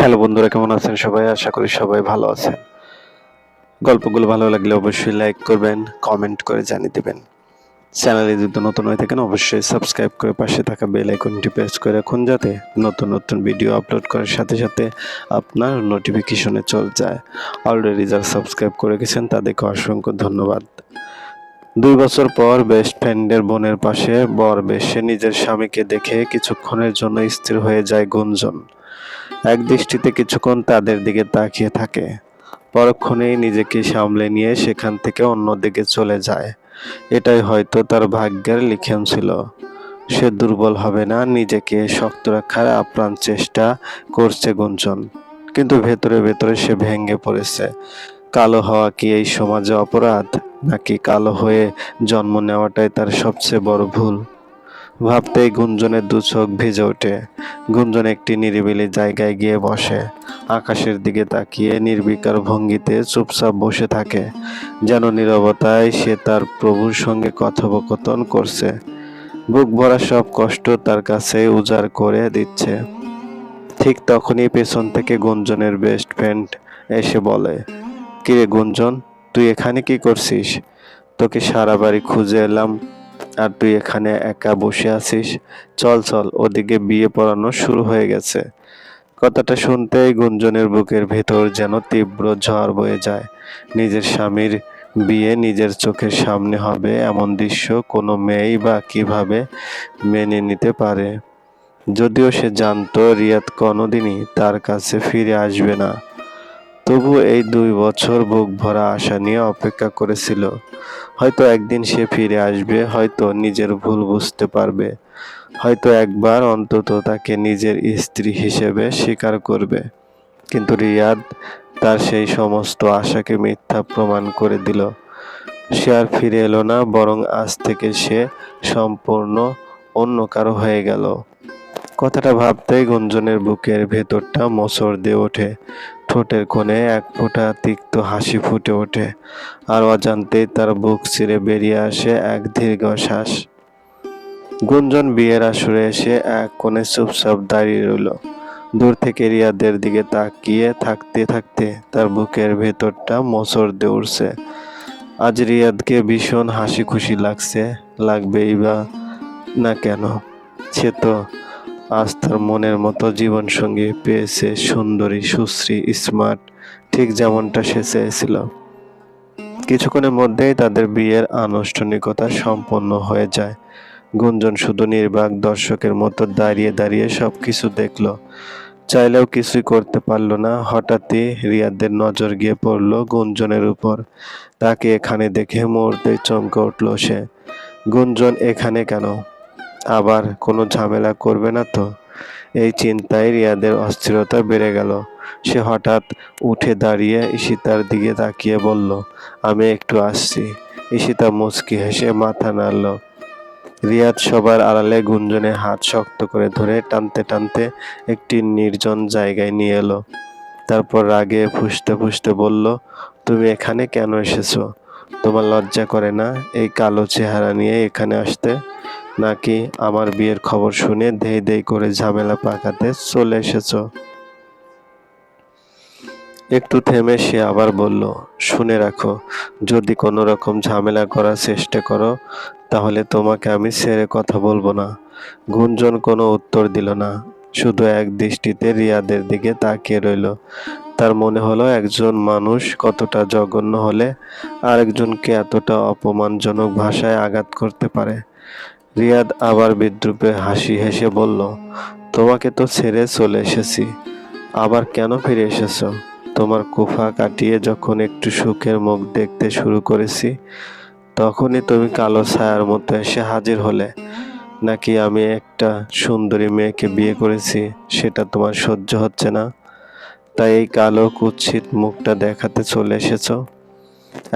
Hello বন্ধুরা, কেমন আছেন সবাই? আশা করি সবাই ভালো আছেন। গল্পগুলো ভালো লাগলে অবশ্যই লাইক করবেন, কমেন্ট করে জানিয়ে দিবেন। চ্যানেলে যদি নতুন হয়ে থাকেন অবশ্যই সাবস্ক্রাইব করে পাশে থাকা বেল আইকনটি প্রেস করে রাখুন, যাতে নতুন নতুন ভিডিও আপলোড করার সাথে সাথে আপনার নোটিফিকেশনে চলে যায়। অলরেডি যারা সাবস্ক্রাইব করে গেছেন তাদেরকে অসংখ্য ধন্যবাদ। 2 বছর পর বেস্ট ফ্রেন্ডের বোনের পাশে বর বেশে নিজের স্বামীকে দেখে কিছুক্ষণের জন্য স্থির হয়ে যায় গুঞ্জন। এক দৃষ্টিতে কিছুক্ষণ তাদের দিকে তাকিয়ে থাকে, পরক্ষণেই নিজেকে সামলে নিয়ে সেখান থেকে অন্যদিকে চলে যায়। এটাই হয়তো তার ভাগ্যের লিখন ছিল। সে দুর্বল হবে না, নিজেকে শক্ত রাখার আপ্রাণ চেষ্টা করছে গুঞ্জন, কিন্তু ভেতরে ভেতরে সে ভেঙে পড়েছে। কালো হওয়া কি এই সমাজে অপরাধ, নাকি কালো হয়ে জন্ম নেওয়াটাই তার সবচেয়ে বড় ভুল? ভাবতেই গুঞ্জনের দু চোখ ভিজে ওঠে। গুঞ্জন একটি নিরিবিলি জায়গায় গিয়ে বসে, আকাশের দিকে তাকিয়ে নির্বিকার ভঙ্গিতে চুপচাপ বসে থাকে, যেন নীরবতায় সে তার প্রভুর সঙ্গে কথোপকথন করছে। বুক ভরা সব কষ্ট তার কাছে উজাড় করে দিচ্ছে। ঠিক তখনই পেছন থেকে গুঞ্জনের বেস্ট ফ্রেন্ড এসে বলে, কিরে গুঞ্জন, তুই এখানে কি করছিস? তোকে সারা বাড়ি খুঁজে এলাম, আর তুই এখানে একা বসে আছিস। চল চল, ওদিকে বিয়ে পড়ানো শুরু হয়ে গেছে। কথাটা শুনতেই গুঞ্জনের বুকের ভেতর যেন তীব্র ঝড় বয়ে যায়। নিজের স্বামীর বিয়ে নিজের চোখের সামনে হবে, এমন দৃশ্য কোনো মেয়েই বা কিভাবে মেনে নিতে পারে? যদিও সে জানতো রিয়াদ কোনোদিনই তার কাছে ফিরে আসবে না, তবু এই 2 বছর বুক ভরা আশা নিয়ে অপেক্ষা করেছিল। হয়তো একদিন সে ফিরে আসবে, হয়তো নিজের ভুল বুঝতে পারবে, হয়তো একবার অন্তত তাকে নিজের স্ত্রী হিসেবে স্বীকার করবে। কিন্তু রিয়াদ তার সেই সমস্ত আশাকে মিথ্যা প্রমাণ করে দিল। সে আর ফিরে এলো না, বরং আজ থেকে সে সম্পূর্ণ অন্য কারো হয়ে গেল। কথাটা ভাবতেই গুঞ্জনের বুকের ভেতরটা মোচড় দিয়ে ওঠে। ঠোঁটের কোণে এক ফোঁটা তিক্ত হাসি ফুটে ওঠে, আর অজান্তেই তার বুক চিরে বেরিয়ে আসে এক দীর্ঘ শ্বাস। গুঞ্জন বিয়ের আসরে এসে এক কোণে চুপচাপ দাঁড়িয়ে রইল। দূর থেকে রিয়াদের দিকে তাকিয়ে থাকতে থাকতে তার বুকের ভেতরটা মোচড় দিয়ে উঠছে। আজ রিয়াদকে ভীষণ হাসি খুশি লাগছে, লাগবেই বা না কেন? সে তো আজ তার মনের মতো জীবনসঙ্গী পেয়েছে, সুন্দরী, সুশ্রী, স্মার্ট, ঠিক যেমনটা সে চেয়েছিল। কিছুক্ষণের মধ্যেই তাদের বিয়ের আনুষ্ঠানিকতা সম্পন্ন হয়ে যায়। গুঞ্জন শুধু নির্বাক দর্শকের মতো দাঁড়িয়ে দাঁড়িয়ে সবকিছু দেখল, চাইলেও কিছুই করতে পারল না। হঠাৎই রিয়াদের নজর গিয়ে পড়ল গুঞ্জনের উপর। তাকে এখানে দেখে মুহূর্তেই চমকে উঠল সে। গুঞ্জন এখানে কেন? আবার কোনো ঝামেলা করবে না তো? এই চিন্তায় রিয়াদের অস্থিরতা বেড়ে গেল। সে হঠাৎ উঠে দাঁড়িয়ে ঈশিতার দিকে তাকিয়ে বলল, আমি একটু আসছি। ঈশিতা মুচকি হেসে মাথা নাড়ল। রিয়াদ সবার আড়ালে গুঞ্জনের হাত শক্ত করে ধরে টানতে টানতে একটি নির্জন জায়গায় নিয়ে এলো। তারপর রাগে ফুঁসতে ফুঁসতে বলল, তুমি এখানে কেন এসেছো? তোমার লজ্জা করে না এই কালো চেহারা নিয়ে এখানে আসতে? নাকি আমার বিয়ের খবর শুনে ধেই ধেই করে ঝামেলা পাকাতে চলে এসেছো? একটু থেমে সে আবার বলল, শুনে রাখো, যদি কোনো রকম ঝামেলা করার চেষ্টা করো তাহলে তোমাকে আমি ছেড়ে কথা বলবো না। গুঞ্জন কোনো উত্তর দিল না, শুধু এক দৃষ্টিতে রিয়াদের দিকে তাকিয়ে রইল। তার মনে হলো একজন মানুষ কতটা জঘন্য হলে আরেকজনকে এতটা অপমানজনক ভাষায় আঘাত করতে পারে। রিয়াদ আবার বিদ্রূপে হাসি হেসে বলল, তোমাকে তো ছেড়ে চলে এসেছি, আবার কেন ফিরে এসেছো? তোমার কুফা কাটিয়ে যখন একটু সুখের মুখ দেখতে শুরু করেছি, তখনই তুমি কালো ছায়ার মতো এসে হাজির হলে। নাকি আমি একটা সুন্দরী মেয়েকে বিয়ে করেছি সেটা তোমার সহ্য হচ্ছে না, তাই এই কালো কুৎসিত মুখটা দেখাতে চলে এসেছো?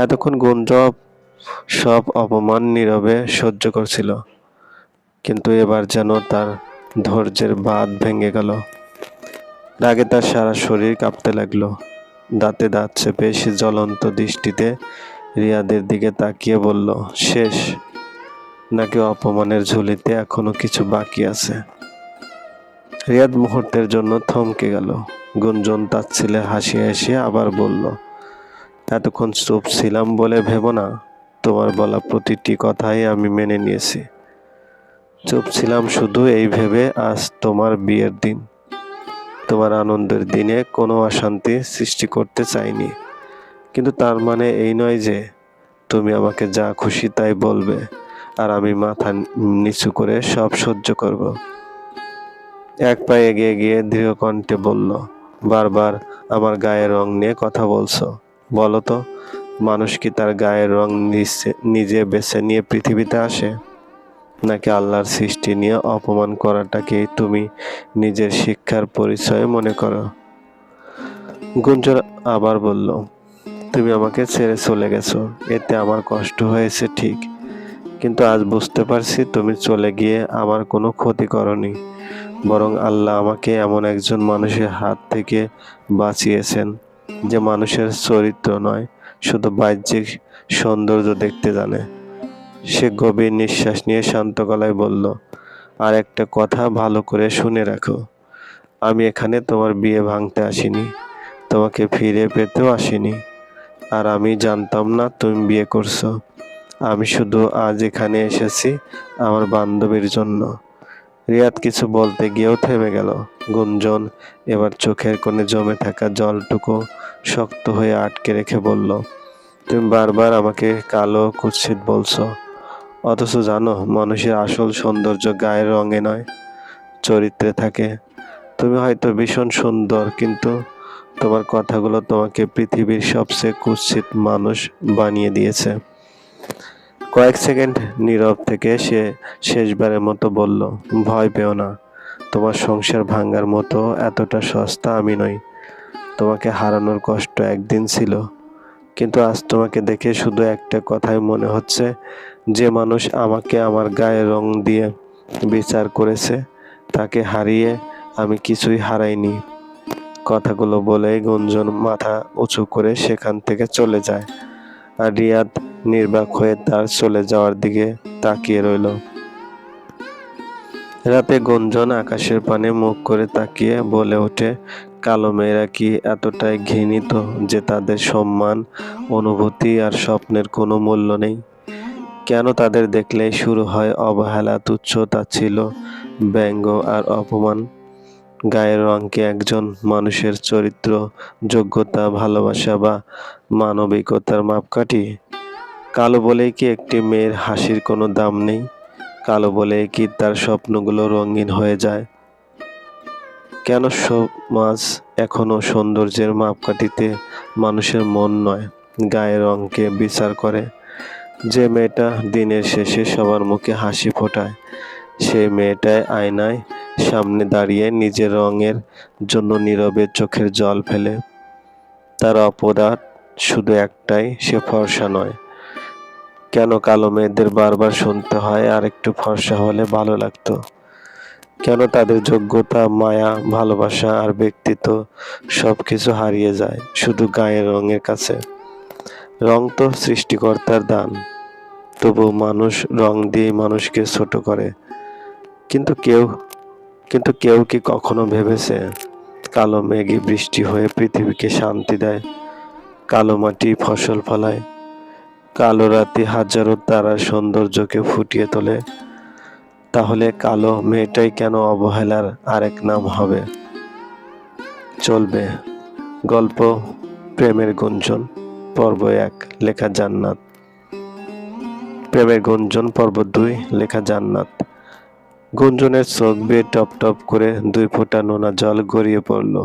এতক্ষণ গুঞ্জন সব অপমান নীরবে সহ্য করছিল, কিন্তু এবার যেন তার ধৈর্যের বাঁধ ভেঙে গেল। রাগে তার সারা শরীর কাঁপতে লাগলো। দাঁতে দাঁত চেপে সে জ্বলন্ত দৃষ্টিতে রিয়াদের দিকে তাকিয়ে বলল, শেষ? নাকি অপমানের ঝুলিতে এখনো কিছু বাকি আছে? রিয়াদ মুহূর্তের জন্য থমকে গেল। গুঞ্জন তাচ্ছিলে হাসিয়ে হেসে আবার বলল, এতক্ষণ চুপ ছিলাম বলে ভেবো না, তোমার বলা প্রতিটি কথাই আমি মেনে নিয়েছি। চুপ ছিলাম শুধু এই ভেবে আজ তোমার বিয়ের দিন, তোমার আনন্দের দিনে কোনো অশান্তি সৃষ্টি করতে চাইনি। কিন্তু তার মানে এই নয় যে তুমি আমাকে যা খুশি তাই বলবে আর আমি মাথা নিচু করে সব সহ্য করব। এক পায়ে এগিয়ে গিয়ে দৃঢ় কণ্ঠে বলল, বারবার আমার গায়ের রং নিয়ে কথা বলছো, বলো তো, মানুষ কি তার গায়ের রং নিজে বেছে নিয়ে পৃথিবীতে আসে, নাকি আল্লাহর সৃষ্টি নিয়ে অপমান করাটাকেই তুমি নিজের শিক্ষার পরিচয় মনে করো? গুঞ্জন আবার বলল, তুমি আমাকে ছেড়ে চলে গেছো, এতে আমার কষ্ট হয়েছে ঠিক, কিন্তু আজ বুঝতে পারছি তুমি চলে গিয়ে আমার কোনো ক্ষতি করনি, বরং আল্লাহ আমাকে এমন একজন মানুষের হাত থেকে বাঁচিয়েছেন যে মানুষের চরিত্র নয়, শুধু বাহ্যিক সৌন্দর্য দেখতে জানে। সে গভীর নিঃশ্বাস নিয়ে শান্ত গলায় বলল, আর একটা কথা ভালো করে শুনে রাখো, আমি এখানে তোমার বিয়ে ভাঙতে আসিনি, তোমাকে ফিরে পেতেও আসিনি। আর আমি জানতাম না তুমি বিয়ে করছো। আমি শুধু আজ এখানে এসেছি আমার বান্ধবীর জন্য। রিয়াদ কিছু বলতে গিয়েও থেমে গেল। গুঞ্জন এবার চোখের কোণে জমে থাকা জলটুকু শক্ত হয়ে আটকে রেখে বলল, তুমি বারবার আমাকে কালো কুৎসিত বলছো, অথচ জানো মানুষের আসল সৌন্দর্য গায়ের রঙে নয়, চরিত্রে থাকে। তুমি হয়তো ভীষণ সুন্দর, কিন্তু তোমার কথাগুলো তোমাকে পৃথিবীর সবচেয়ে কুৎসিত মানুষ বানিয়ে দিয়েছে। কয়েক সেকেন্ড নীরব থেকে সে শেষবারের মতো বলল, ভয় পেও না, তোমার সংসার ভাঙার মতো এতটা সস্তা আমি নই। তোমাকে হারানোর কষ্ট একদিন ছিল, কিন্তু আজ তোমাকে দেখে শুধু একটা কথাই মনে হচ্ছে, যে মানুষ আমাকে আমার গায়ের রং দিয়ে বিচার করেছে, তাকে হারিয়ে আমি কিছুই হারাইনি। কথাগুলো বলেই গুঞ্জন মাথা উঁচু করে সেখান থেকে চলে যায়, আর রিয়াদ নির্বাক হয়ে তার চলে যাওয়ার দিকে তাকিয়ে রইল। রাতে গুঞ্জন আকাশের পানে মুখ করে তাকিয়ে বলে ওঠে, কালো মেয়েরা কি এতটাই ঘৃণিত যে তাদের সম্মান, অনুভূতি আর স্বপ্নের কোনো মূল্য নেই? কেন তাদের দেখলেই শুরু হয় অবহেলা, তুচ্ছ তাচ্ছিল্য, ব্যঙ্গ আর অপমান? গায়ের রং কি একজন মানুষের চরিত্র, যোগ্যতা, ভালোবাসা বা মানবিকতার মাপকাঠি? কালো বলেই কি একটি মেয়ের হাসির কোনো দাম নেই? কালো বলেই কি তার স্বপ্নগুলো রঙিন হয়ে যায়? কেন সমাজ এখনো সৌন্দর্যের মাপকাঠিতে মানুষের মন নয়, গায়ের রংকে বিচার করে? যে মেয়েটা দিনের শেষে সবার মুখে হাসি ফোটায়, সেই মেয়েটাই আয়নায় সামনে দাঁড়িয়ে নিজের রঙের জন্য নীরবে চোখের জল ফেলে। তার অপরাধ শুধু একটাই, সে ফর্সা নয়। কেন কালো মেয়েদের বারবার শুনতে হয় আর একটু ফর্সা হলে ভালো লাগতো? কেন তাদের যোগ্যতা, মায়া, ভালোবাসা আর ব্যক্তিত্ব সবকিছু হারিয়ে যায় শুধু গায়ের রঙের কাছে? রং তো সৃষ্টিকর্তার দান, তবু মানুষ রং দিয়ে মানুষকে ছোট করে। কিন্তু কেউ কি কখনো ভেবেছে, কালো মেঘে বৃষ্টি হয়ে পৃথিবীকে শান্তি দেয়, কালো মাটি ফসল ফলায়, কালো রাতে হাজারো তারার সৌন্দর্যকে ফুটিয়ে তোলে? তাহলে কালো মেয়েটাই কেন অবহেলার আরেক নাম হবে? চলবে গল্প প্রেমের গুঞ্জন পর্ব 1, লেখা জান্নাত। প্রেমের গুঞ্জন পর্ব 2, লেখা জান্নাত। গুঞ্জনের চোখ বেয়ে টপ টপ করে 2 ফোঁটা নোনা জল গড়িয়ে পড়ল।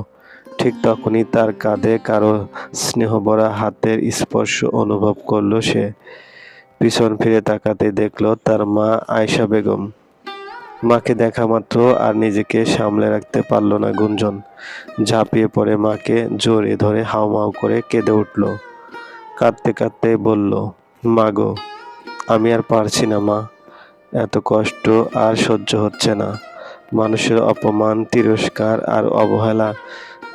ঠিক তখনই তার কাঁধে কারো স্নেহভরা হাতের স্পর্শ অনুভব করল সে। পিছন ফিরে তাকাতে দেখল তার মা আয়েশা বেগম। মাকে দেখা মাত্র আর নিজেকে সামলে রাখতে পারল না গুঞ্জন। ঝাঁপিয়ে পড়ে মাকে জড়িয়ে ধরে হাউমাউ করে কেঁদে উঠল। কাঁদতে কাঁদতে বলল, মা গো, আমি আর পারছি না মা, এত কষ্ট আর সহ্য হচ্ছে না। মানুষের অপমান, তিরস্কার আর অবহেলা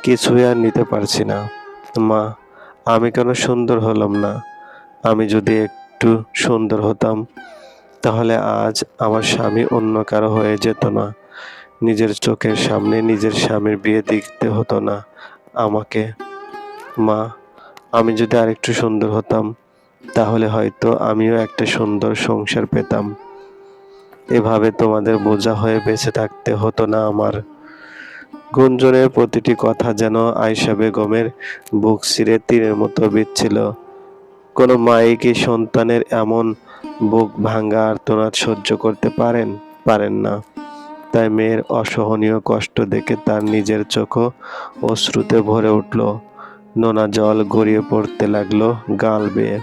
কিছুই আর নিতে পারছি না। মা, আমি কেন সুন্দর হলাম না? আমি যদি একটু সুন্দর হতাম, তাহলে আজ আমার স্বামী অন্য কারো হয়ে যেত না। নিজের চোখের সামনে নিজের স্বামীর বিয়ে দেখতে হতো না আমাকে। মা, আমি যদি আরেকটু সুন্দর হতাম তাহলে হয়তো আমিও একটা সুন্দর সংসার পেতাম। এভাবে তোমাদের বোঝা হয়ে বেঁচে থাকতে হতো না আমার। গুঞ্জনের প্রতিটি কথা যেন আয়েশা বেগমের বুক চিরে তীরের মতো বিচ্ছিল। কোনো মাই কি সন্তানের এমন বুক ভাঙা আর্তনাদ সহ্য করতে পারেন না। তাই মেয়ের অসহনীয় কষ্ট দেখে তার নিজের চোখও অশ্রুতে ভরে উঠল। নোনা জল গড়িয়ে পড়তে লাগলো গাল বেয়ে।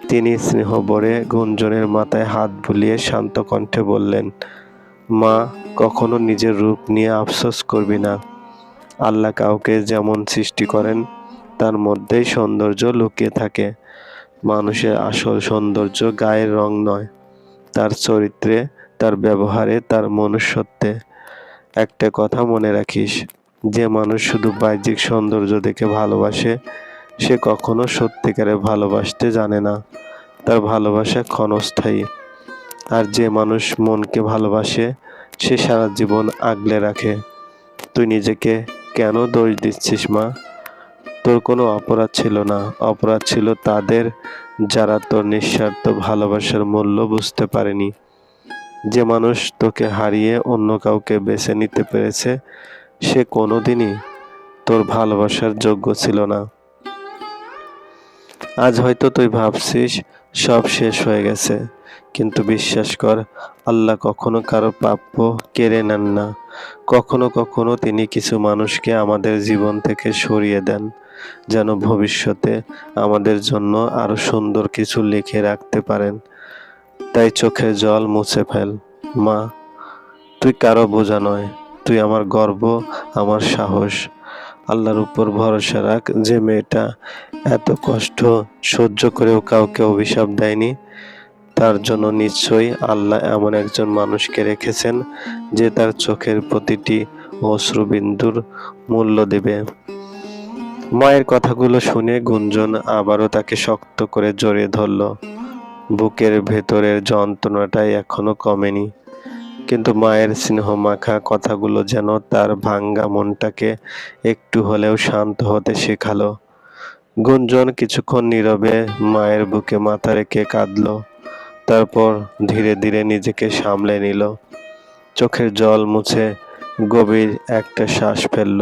তিনি স্নেহ ভরে গুঞ্জনের মাথায় হাত বুলিয়ে শান্ত কণ্ঠে বললেন, মা, কখনো নিজের রূপ নিয়ে আফসোস করবি না। আল্লাহ কাউকে যেমন সৃষ্টি করেন তার মধ্যেই সৌন্দর্য লুকিয়ে থাকে। মানুষের আসল সৌন্দর্য গায়ের রং নয়, তার চরিত্রে, তার ব্যবহারে, তার মনুষ্যত্বে। একটা কথা মনে রাখিস, যে মানুষ শুধু বাহ্যিক সৌন্দর্য দেখে ভালোবাসে সে কখনো সত্যিকারে ভালোবাসতে জানে না। তার ভালোবাসা ক্ষণস্থায়ী। আর যে মানুষ মনকে ভালোবাসে সে সারা জীবন আগলে রাখে। তুই নিজেকে কেন দোষ দিচ্ছিস মা? তোর কোনো অপরাধ ছিল না। অপরাধ ছিল তাদের, যারা তোর নিঃস্বার্থ ভালোবাসার মূল্য বুঝতে পারেনি। যে মানুষ তোকে হারিয়ে অন্য কাউকে বেছে নিতে পেরেছে সে কোনোদিনই তোর ভালোবাসার যোগ্য ছিল না। আজ হয়তো তুই ভাবছিস সব শেষ হয়ে গেছে, কিন্তু বিশ্বাস কর, আল্লাহ কখনো কারো প্রাপ্য কেড়ে নেন না। কখনো কখনো তিনি কিছু মানুষকে আমাদের জীবন থেকে সরিয়ে দেন, যেন ভবিষ্যতে আমাদের জন্য আরো সুন্দর কিছু লিখে রাখতে পারেন। তাই চোখের জল মুছে ফেল মা। তুই কারো বোঝা নয়, তুই আমার গর্ব, আমার সাহস। আল্লাহর উপর ভরসা রাখ। যে মেয়েটা এত কষ্ট সহ্য করেও কাউকে অভিশাপ দেয়নি, তার জন্য নিশ্চয়ই আল্লাহ এমন একজন মানুষকে রেখেছেন যে তার চোখের প্রতিটি অশ্রুবিন্দুর মূল্য দেবে। মায়ের কথাগুলো শুনে গুঞ্জন আবারও তাকে শক্ত করে জড়িয়ে ধরল। বুকের ভেতরের যন্ত্রণাটাই এখনো কমেনি, কিন্তু মায়ের স্নেহমাখা কথাগুলো যেন তার ভাঙ্গা মনটাকে একটু হলেও শান্ত হতে শেখালো। গুঞ্জন কিছুক্ষণ নীরবে মায়ের বুকে মাথা রেখে কাঁদল। তারপর ধীরে ধীরে নিজেকে সামলে নিল। চোখের জল মুছে গভীর একটা শ্বাস ফেলল।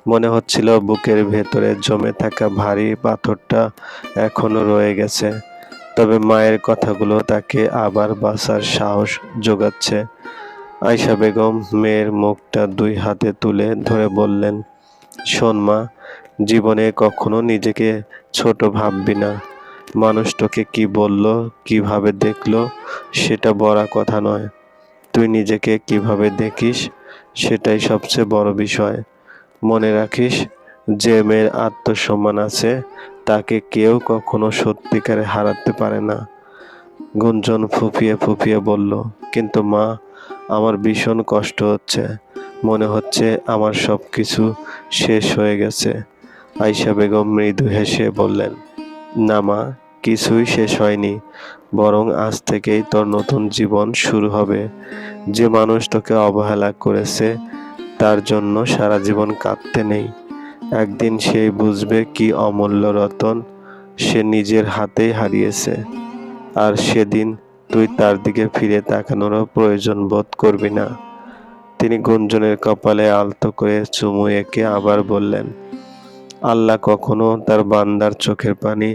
মনে হচ্ছিল বুকের ভেতরে জমে থাকা ভারী পাথরটা এখনো রয়ে গেছে। তবে মায়ের কথাগুলো তাকে আবার বাঁচার সাহস জোগাচ্ছে। আয়েশা বেগম মেয়ের মুখটা দুই হাতে তুলে ধরে বললেন, শোন মা, জীবনে কখনো নিজেকে ছোট ভাববি না। মানুষ তোকে কি বলল, কিভাবে দেখলো সেটা বড় কথা নয়। তুই নিজেকে কিভাবে দেখিস সেটাই সবচেয়ে বড় বিষয়। মনে রাখিস, যে মেয়ের আত্মসম্মান আছে তাকে কেউ কখনো সত্যিকারে হারাতে পারে না। গুঞ্জন ফুঁপিয়ে ফুঁপিয়ে বলল, কিন্তু মা, আমার ভীষণ কষ্ট হচ্ছে। মনে হচ্ছে আমার সব কিছু শেষ হয়ে গেছে। আয়েশা বেগম মৃদু হেসে বললেন, না মা, কিছুই শেষ হয়নি, বরং আজ থেকেই তোর নতুন জীবন শুরু হবে। যে মানুষ তোকে অবহেলা করেছে তার জন্য সারা জীবন কাঁদতে নেই। একদিন সেই বুঝবে কি অমূল্য রতন সে নিজের হাতেই হারিয়েছে। আর সেদিন তুই তার দিকে ফিরে তাকানোরও প্রয়োজন বোধ করবি না। তিনি গুঞ্জনের কপালে আলতো করে চুমু এঁকে আবার বললেন, আল্লাহ কখনো তার বান্দার চোখের পানি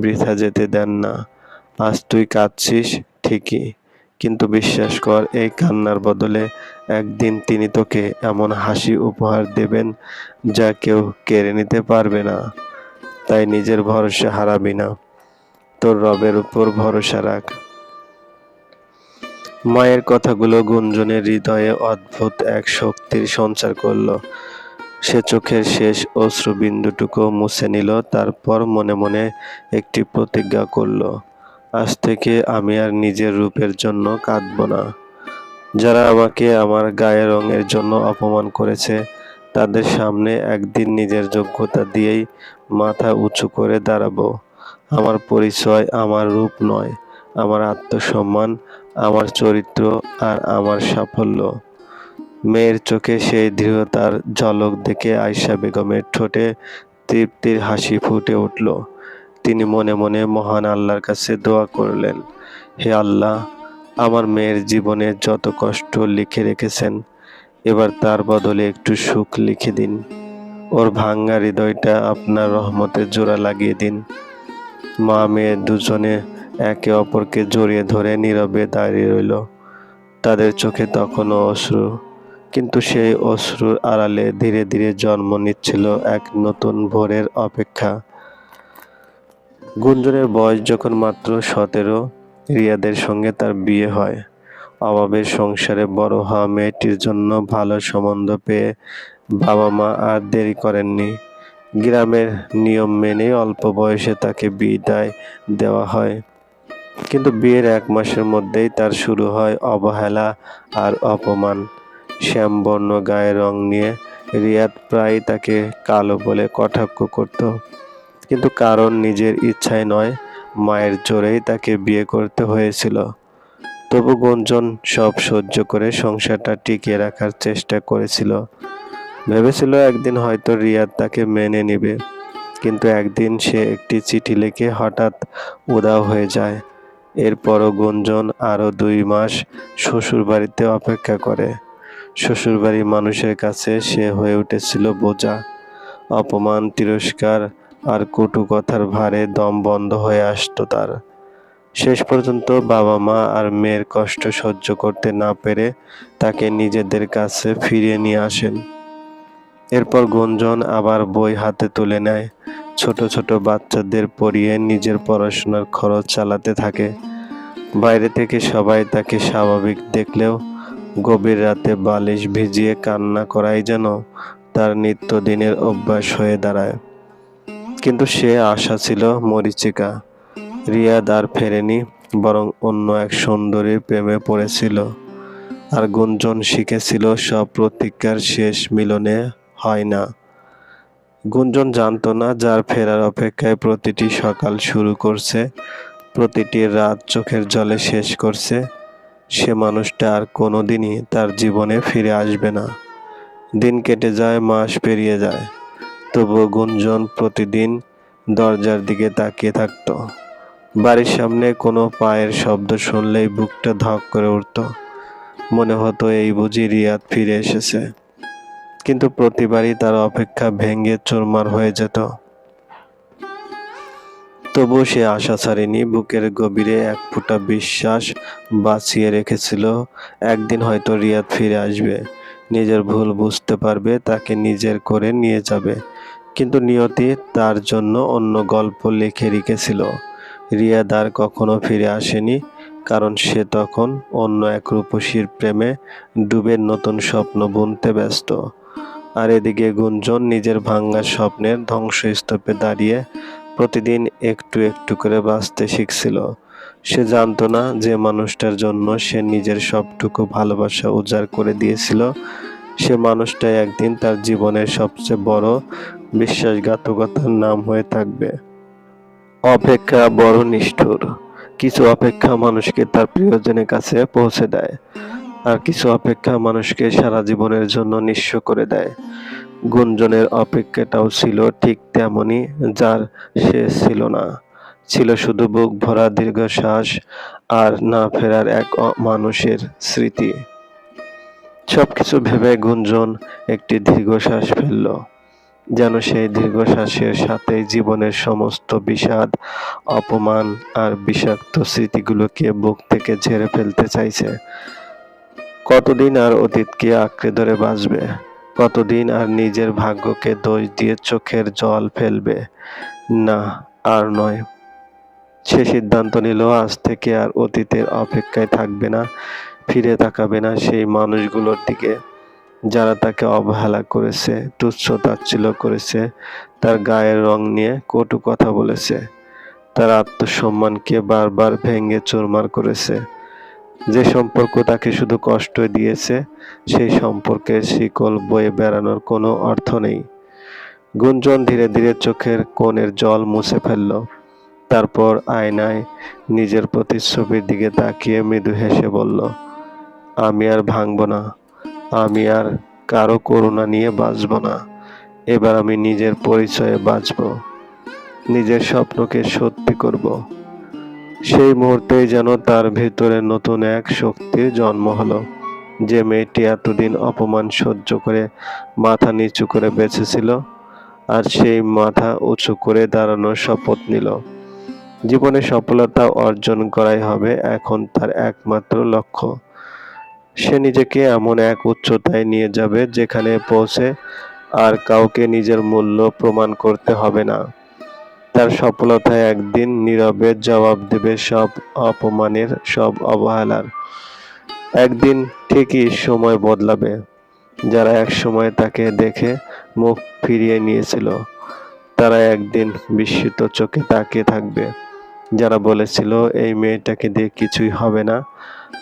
বৃথা যেতে দেন না। আজ তুই কাঁদছিস ঠিকই, কিন্তু বিশ্বাস কর, এই কান্নার বদলে একদিন তিনি তোকে এমন হাসি উপহার দেবেন যা কেউ কেড়ে নিতে পারবে না। তাই নিজের ভরসা হারাবি না, তোর রবের উপর ভরসা রাখ। মায়ের কথাগুলো গুঞ্জনের হৃদয়ে অদ্ভুত এক শক্তির সঞ্চার করল। সে চোখের শেষ অশ্রুবিন্দুটুকু মুছে নিল। তারপর মনে মনে একটি প্রতিজ্ঞা করল, আজ থেকে আমি আর নিজের রূপের জন্য কাঁদব না। যারা আমাকে আমার গায়ের রঙের জন্য অপমান করেছে তাদের সামনে একদিন নিজের যোগ্যতা দিয়েই মাথা উঁচু করে দাঁড়াবো। আমার পরিচয় আমার রূপ নয়, আমার আত্মসম্মান, আমার চরিত্র আর আমার সাফল্য। মেয়ের চোখে সেই দৃঢ়তার ঝলক দেখে আয়েশা বেগমের ঠোঁটে তৃপ্তির হাসি ফুটে উঠল। তিনি মনে মনে মহান আল্লাহর কাছে দোয়া করলেন, হে আল্লাহ, আমার মেয়ের জীবনে যত কষ্ট লিখে রেখেছেন, এবার তার বদলে একটু সুখ লিখে দিন। ওর ভাঙ্গা হৃদয়টা আপনার রহমতে জোড়া লাগিয়ে দিন। মা মেয়ে দুজনে একে অপরকে জড়িয়ে ধরে নীরবে দাঁড়িয়ে রইল। তাদের চোখে তখনও অশ্রু, কিন্তু সেই অশ্রুর আড়ালে ধীরে ধীরে জন্ম নিচ্ছিল এক নতুন ভোরের অপেক্ষা। গুঞ্জনের বয়স যখন মাত্র 17, রিয়াদের সঙ্গে তার বিয়ে হয়। অভাবের সংসারে বড় হওয়া মেয়েটির জন্য ভালো সম্বন্ধ পেয়ে বাবা মা আর দেরি করেননি। গ্রামের নিয়ম মেনে অল্প বয়সে তাকে বিদায় দেওয়া হয়। কিন্তু বিয়ের 1 মাসের মধ্যেই তার শুরু হয় অবহেলা আর অপমান। শ্যামবর্ণ গায়ের রং নিয়ে রিয়াদ প্রায় তাকে কালো বলে কটাক্ষ করত, কিন্তু কারণ নিজের ইচ্ছায় নয়, মায়ের জোরেই তাকে বিয়ে করতে হয়েছিল। তবু গুঞ্জন সব সহ্য করে সংসারটা টিকিয়ে রাখার চেষ্টা করেছিল। ভেবেছিল একদিন হয়তো রিয়াদ তাকে মেনে নেবে, কিন্তু একদিন সে একটি চিঠি লিখে হঠাৎ উধাও হয়ে যায়। এরপরও গুঞ্জন আরও 2 মাস শ্বশুরবাড়িতে অপেক্ষা করে। শ্বশুরবাড়ির মানুষের কাছে সে হয়ে উঠেছিল বোঝা। অপমান, তিরস্কার আর কটু কথার ভারে দম বন্ধ হয়ে আসতো তার। শেষ পর্যন্ত বাবা মা আর মেয়ের কষ্ট সহ্য করতে না পেরে তাকে নিজেদের কাছে ফিরিয়ে নিয়ে আসেন। এরপর গুঞ্জন আবার বই হাতে তুলে নেয়, ছোট ছোট বাচ্চাদের পড়িয়ে নিজের পড়াশোনার খরচ চালাতে থাকে। বাইরে থেকে সবাই তাকে স্বাভাবিক দেখলেও গভীর রাতে বালিশ ভিজিয়ে কান্না করাই যেন তার নিত্যদিনের অভ্যাস হয়ে দাঁড়ায়। কিন্তু সে আশা ছিল মরীচিকা। রিয়াদ আর ফেরেনি, বরং অন্য এক সুন্দরীর প্রেমে পড়েছিল। আর গুঞ্জন শিখেছিল সব প্রতীক্ষার শেষ মিলনে হয় না। গুঞ্জন জানতো না, যার ফেরার অপেক্ষায় প্রতিটি সকাল শুরু করছে, প্রতিটি রাত চোখের জলে শেষ করছে, সে মানুষটা আর কোনোদিনই তার জীবনে ফিরে আসবে না। দিন কেটে যায়, মাস পেরিয়ে যায়, তবুও গুঞ্জন প্রতিদিন দরজার দিকে তাকিয়ে থাকত। বাড়ির সামনে কোনো পায়ের শব্দ শুনলেই বুকটা ধক করে উঠত। মনে হতো এই বুঝি রিয়াদ ফিরে এসেছে। কিন্তু প্রতিবারই তার অপেক্ষা ভেঙে চুরমার হয়ে যেত। তবু সে আশা ছাড়েনি, বুকের গভীরে এক ফোঁটা বিশ্বাস বাঁচিয়ে রেখেছিল, একদিন হয়তো রিয়াদ ফিরে আসবে, নিজের ভুল বুঝতে পারবে, তাকে নিজের করে নিয়ে যাবে। কিন্তু নিয়তি তার জন্য অন্য গল্প লিখে রেখেছিল। রিয়াদ আর কখনো ফিরে আসেনি, কারণ সে তখন অন্য এক রূপসীর প্রেমে ডুবে নতুন স্বপ্ন বুনতে ব্যস্ত। আর এদিকে গুঞ্জন নিজের ভাঙা স্বপ্নের ধ্বংসস্তূপে দাঁড়িয়ে প্রতিদিন একটু একটু করে বাঁচতে শিখছিল। সে জানতো না যে মানুষটার জন্য সে নিজের সবটুকু ভালোবাসা উজাড় করে দিয়েছিল, সে মানুষটাই একদিন তার জীবনের সবচেয়ে বড় বিশ্বাসঘাতকতার নাম হয়ে থাকবে। অপেক্ষা বড় নিষ্ঠুর। কিছু অপেক্ষা মানুষকে তার প্রিয়জনের কাছে পৌঁছে দেয়, আর কিছু অপেক্ষা মানুষকে সারা জীবনের জন্য নিঃস্ব করে দেয়। গুঞ্জনের অপেক্ষাটাও ছিল ঠিক তেমনই, যার শেষ ছিল না। ছিল শুধু বুক ভরা দীর্ঘশ্বাস আর না ফেরার এক মানুষের স্মৃতি। সবকিছু ভেবে গুঞ্জন একটি দীর্ঘশ্বাস ফেলল, যেন সেই দীর্ঘশ্বাসের সাথেই জীবনের সমস্ত বিষাদ, অপমান আর বিষাক্ত স্মৃতিগুলোকে বুক থেকে ঝেড়ে ফেলতে চাইছে। কতদিন আর অতীতকে আঁকড়ে ধরে বাঁচবে? কতদিন আর নিজের ভাগ্যকে দোষ দিয়ে চোখের জল ফেলবে? না, আর নয়। সে সিদ্ধান্ত নিল, আজ থেকে আর অতীতের অপেক্ষায় থাকবে না, ফিরে তাকাবে না সেই মানুষগুলোর দিকে যারা তাকে অবহেলা করেছে, তুচ্ছ-তাচ্ছিল্য করেছে, তার গায়ের রং নিয়ে কটু কথা বলেছে, তার আত্মসম্মানকে বারবার ভেঙে চুরমার করেছে। যে সম্পর্ক তাকে শুধু কষ্ট দিয়েছে, সেই সম্পর্কের শিকল বয়ে বেড়ানোর কোনো অর্থ নেই। গুঞ্জন ধীরে ধীরে চোখের কোণের জল মুছে ফেলল। তারপর আয়নায় নিজের প্রতিচ্ছবির দিকে তাকিয়ে মৃদু হেসে বলল, আমি আর ভাঙব না, আমি আর কারো করুণা নিয়ে বাঁচব না। এবার আমি নিজের পরিচয়ে বাঁচব, নিজের স্বপ্নকে সত্যি করব। সেই মুহূর্তেই যেন তার ভেতরে নতুন এক শক্তির জন্ম হলো। যে মেয়েটি এতদিন অপমান সহ্য করে মাথা নিচু করে বেঁচেছিল, আর সেই মাথা উঁচু করে দাঁড়ানোর শপথ নিল। জীবনে সফলতা অর্জন করাই হবে এখন তার একমাত্র লক্ষ্য। সে নিজেকে এমন এক উচ্চতায় নিয়ে যাবে যেখানে পৌঁছে আর কাউকে নিজের মূল্য প্রমাণ করতে হবে না। তার সফলতায় একদিন নীরবে জবাব দেবে সব অপমানের, সব অবহেলার। একদিন ঠিকই সময় বদলাবে। যারা একসময় তাকে দেখে মুখ ফিরিয়ে নিয়েছিল, তারা একদিন বিস্মিত চোখে তাকিয়ে থাকবে। যারা বলেছিল এই মেয়েটাকে দিয়ে কিছুই হবে না,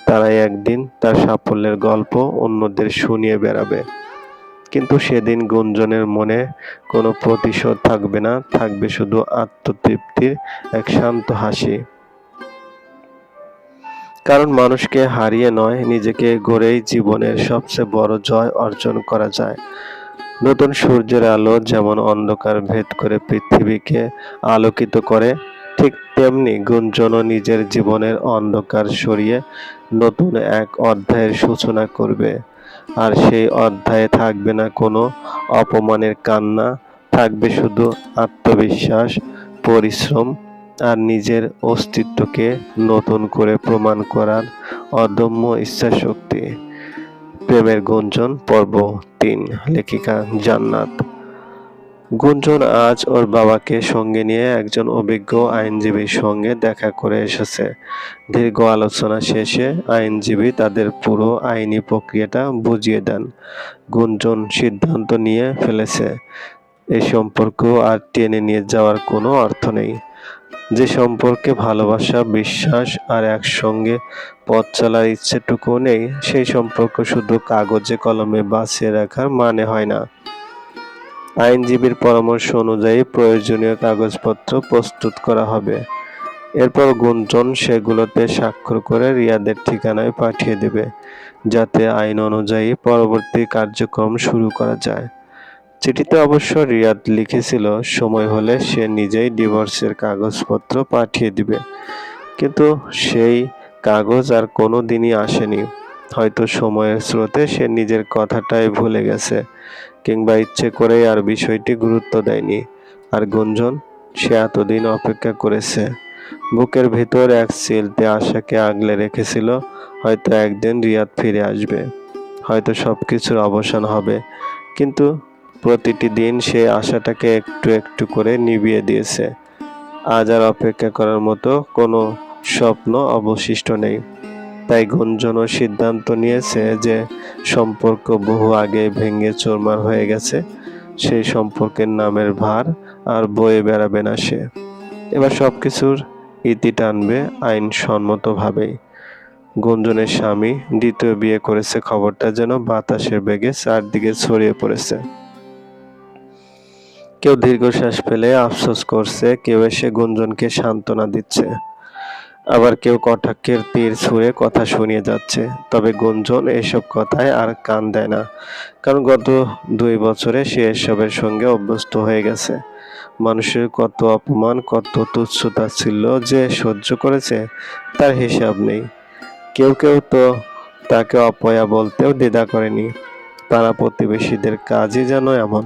তারাই একদিন তার সাফল্যের গল্প অন্যদের শুনিয়ে বেড়াবে। কিন্তু সেদিন গুঞ্জনের মনে কোনো প্রতিশোধ থাকবে না, থাকবে শুধু আত্মতৃপ্তির এক শান্ত হাসি। কারণ মানুষকে হারিয়ে নয়, নিজেকে গড়েই জীবনের সবচেয়ে বড় জয় অর্জন করা যায়। নতুন সূর্যের আলো যেমন অন্ধকার ভেদ করে পৃথিবীকে আলোকিত করে, ঠিক তেমনি গুঞ্জনও নিজের জীবনের অন্ধকার সরিয়ে নতুন এক অধ্যায়ের সূচনা করবে। আর সেই অধ্যায়ে থাকবে না কোনো অপমানের কান্না, থাকবে শুধু আত্মবিশ্বাস, পরিশ্রম আর নিজের অস্তিত্বকে নতুন করে প্রমাণ করার অদম্য ইচ্ছাশক্তি। প্রেমের গুঞ্জন পর্ব ৩। লেখিকা জান্নাত। গুঞ্জন আজ ওর বাবাকে সঙ্গে নিয়ে একজন অভিজ্ঞ আইনজীবীর সঙ্গে দেখা করে এসেছে। দীর্ঘ আলোচনা শেষে আইনজীবী তাদের পুরো আইনি প্রক্রিয়াটা বুঝিয়ে দেন। গুঞ্জন সিদ্ধান্ত নিয়ে ফেলেছে, এই সম্পর্ক আর টেনে নিয়ে যাওয়ার কোনো অর্থ নেই। যে সম্পর্কে ভালোবাসা, বিশ্বাস আর একসঙ্গে পথ চলার ইচ্ছেটুকুও নেই, সেই সম্পর্ক শুধু কাগজে কলমে বাঁচিয়ে রাখার মানে হয় না। আইনজীবীর পরামর্শ অনুযায়ী প্রয়োজনীয় কাগজপত্র প্রস্তুত করা হবে। এরপর গুঞ্জন সেগুলোতে স্বাক্ষর করে রিয়াদের ঠিকানায় পাঠিয়ে দেবে, যাতে আইন অনুযায়ী পরবর্তী কার্যক্রম শুরু করা যায়। চিঠিতে অবশ্য রিয়াদ লিখেছিল সময় হলে সে নিজেই ডিভোর্সের কাগজপত্র পাঠিয়ে দিবে। কিন্তু সেই কাগজ আর কোনো দিনই আসেনি। হয়তো সময়ের স্রোতে সে নিজের কথাটাই ভুলে গেছে, কিংবা ইচ্ছে করেই আর বিষয়টি গুরুত্ব দেয়নি। আর গুঞ্জন, সে এতদিন অপেক্ষা করেছে, বুকের ভেতর এক চিলতে আশাকে আগলে রেখেছিল। হয়তো একদিন রিয়াদ ফিরে আসবে, হয়তো সবকিছুর অবসান হবে। কিন্তু প্রতিটি দিন সে আশাটাকে একটু একটু করে নিভিয়ে দিয়েছে। আজ আর অপেক্ষা করার মতো কোনো স্বপ্ন অবশিষ্ট নেই। তাই গুঞ্জনও সিদ্ধান্ত নিয়েছে যে সম্পর্ক বহু আগে ভেঙে চুরমার হয়ে গেছে, সেই সম্পর্কের নামের ভার আর বয়ে বেড়াবে না সে। এবার সবকিছুর ইতি টানবে আইনসম্মতভাবেই। গুঞ্জনের স্বামী দ্বিতীয় বিয়ে করেছে খবরটা যেন বাতাসের বেগে চারদিকে ছড়িয়ে পড়েছে। কেউ দীর্ঘশ্বাস ফেলে আফসোস করছে, কেউ এসে গুঞ্জনকে সান্ত্বনা দিচ্ছে, আবার কেউ কটাক্ষের তীর ছুঁড়ে কথা শুনিয়ে যাচ্ছে। তবে গুঞ্জন এসব কথায় আর কান দেয় না, কারণ গত 2 বছরে সে এসবের সঙ্গে অভ্যস্ত হয়ে গেছে। মানুষের কত অপমান, কত তুচ্ছ-তাচ্ছিল্য যে সহ্য করেছে তার হিসাব নেই। কেউ কেউ তো তাকে অপয়া বলতেও দ্বিধা করেনি। পাড়া প্রতিবেশীদের কাজই যেন এমন,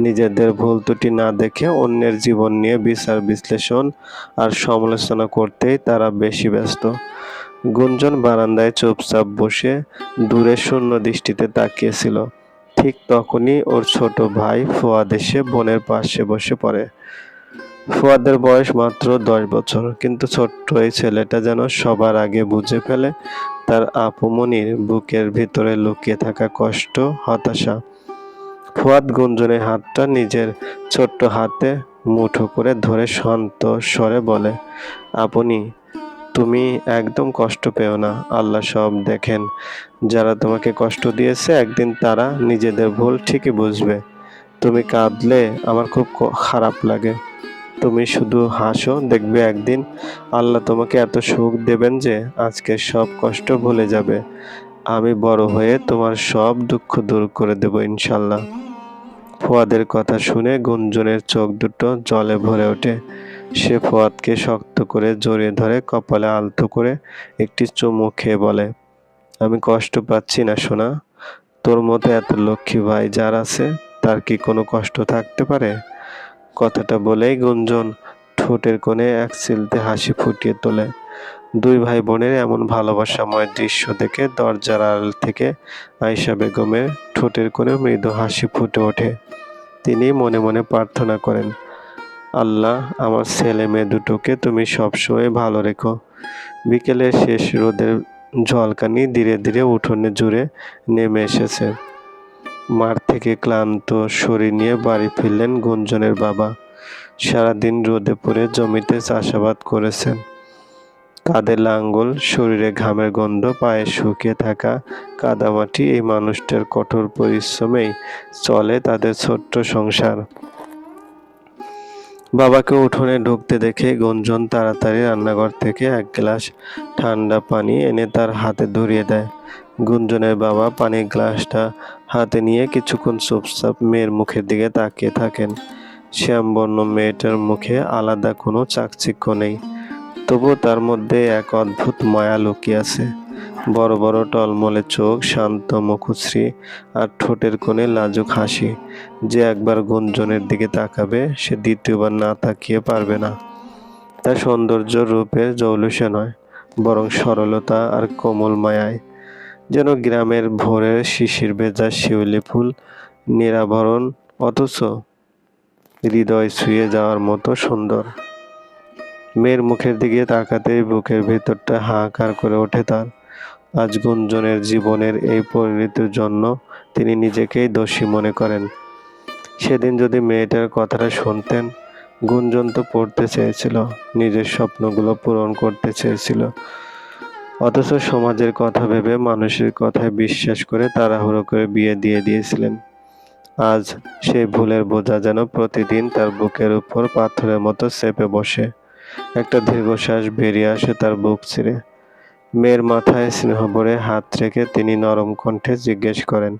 নিজেদের ভুল ত্রুটি না দেখে অন্যের জীবন নিয়ে বিচার বিশ্লেষণ আর সমালোচনা করতেই তারা বেশি ব্যস্ত। গুঞ্জন বারান্দায় চুপচাপ বসে দূরে শূন্য দৃষ্টিতে তাকিয়েছিল। ঠিক তখনই ওর ছোট ভাই ফুয়াদ এসে বোনের পাশে বসে পড়ে। ফুয়াদের বয়স মাত্র 10 বছর, কিন্তু ছোট্ট এই ছেলেটা যেন সবার আগে বুঝে ফেলে তার আপুমনির বুকের ভিতরে লুকিয়ে থাকা কষ্ট, হতাশা। ফুয়াদ গুঞ্জনের হাতটা নিজের ছোট্ট হাতে মুঠো করে ধরে শান্ত স্বরে বলে, আপনি, তুমি একদম কষ্ট পেও না, আল্লাহ সব দেখেন। যারা তোমাকে কষ্ট দিয়েছে একদিন তারা নিজেদের ভুল ঠিকই বুঝবে। তুমি কাঁদলে আমার খুব খারাপ লাগে। তুমি শুধু হাসো, দেখবে একদিন আল্লাহ তোমাকে এত সুখ দেবেন যে আজকের সব কষ্ট ভুলে যাবে। আমি বড় হয়ে তোমার সব দুঃখ দূর করে দেব ইনশাল্লাহ। ফুয়াদের কথা শুনে গুঞ্জনের চোখ দুটো জলে ভরে ওঠে। সে ফুয়াদকে শক্ত করে জড়িয়ে ধরে কপালে আলতো করে একটি চুমু খেয়ে বলে, আমি কষ্ট পাচ্ছি না সোনা। তোর মতো এত লক্ষ্মী ভাই যার আছে তার কি কোনো কষ্ট থাকতে পারে? কথাটা বলেই গুঞ্জন ঠোঁটের কোণে এক চিলতে হাসি ফুটিয়ে তোলে। দুই ভাই বোনের এমন ভালোবাসাময় দৃশ্য দেখে দরজার আড়াল থেকে আয়েশা বেগমের ঠোঁটের কোণে মৃদু হাসি ফুটে ওঠে। তিনি মনে মনে প্রার্থনা করেন, আল্লাহ আমার ছেলে মেয়ে দুটোকে তুমি সবসময় ভালো রেখো। বিকেলের শেষ রোদের ঝলকানি ধীরে ধীরে উঠোনে জুড়ে নেমে এসেছে। মাঠ থেকে ক্লান্ত শরীর নিয়ে বাড়ি ফিরলেন গুঞ্জনের বাবা। সারাদিন রোদে পড়ে জমিতে চাষাবাদ করেছেন। কাঁধে লাঙ্গল, শরীরে ঘামের গন্ধ, পায়ে শুকিয়ে থাকা কাদামাটি, এই মানুষটার কঠোর পরিশ্রমেই চলে তাদের ছোট্ট সংসার। বাবাকে উঠোনে ঢুকতে দেখে গুঞ্জন তাড়াতাড়ি রান্নাঘর থেকে এক গ্লাস ঠান্ডা পানি এনে তার হাতে ধরিয়ে দেয়। গুঞ্জনের বাবা পানির গ্লাসটা হাতে নিয়ে কিছুক্ষণ চুপচাপ মেয়ের মুখের দিকে তাকিয়ে থাকেন। শ্যামবর্ণ মেয়েটার মুখে আলাদা কোনো চাকচিক্য নেই, তবুও তার মধ্যে এক অদ্ভুত মায়া লুকিয়ে আছে। বড় বড় টলমলে চোখ, শান্ত মুখশ্রী আর ঠোঁটের কোণে লাজুক হাসি। যে একবার গুঞ্জনের দিকে তাকাবে সে দ্বিতীয়বার না তাকিয়ে পারবে না। তার সৌন্দর্য রূপের জৌলুসে নয়, বরং সরলতা আর কোমল মায়ায়। যেন গ্রামের ভোরের শিশির ভেজা শিউলি ফুল, নিরাভরণ অথচ হৃদয় ছুঁয়ে যাওয়ার মতো সুন্দর। মেয়ের মুখের দিকে তাকাতেই বুকের ভেতরটা হাহাকার করে ওঠে তার। আজ গুঞ্জনের জীবনের এই পরিণতির জন্য তিনি নিজেকেই দোষী মনে করেন। সেদিন যদি মেয়েটার কথাটা শুনতেন। গুঞ্জন তো পড়তে চেয়েছিল, নিজের স্বপ্নগুলো পূরণ করতে চেয়েছিল, অথচ সমাজের কথা ভেবে মানুষের কথায় বিশ্বাস করে তাড়াহুড়ো করে বিয়ে দিয়ে দিয়েছিলেন। আজ সেই ভুলের বোঝা যেন প্রতিদিন তার বুকের উপর পাথরের মতো চেপে বসে। একটা দীর্ঘশ্বাস বেরিয়ে আসে তার বুক ছিঁড়ে। মেয়ের মাথায় স্নেহ ভরে হাত রেখে তিনি নরম কণ্ঠে জিজ্ঞেস করেন,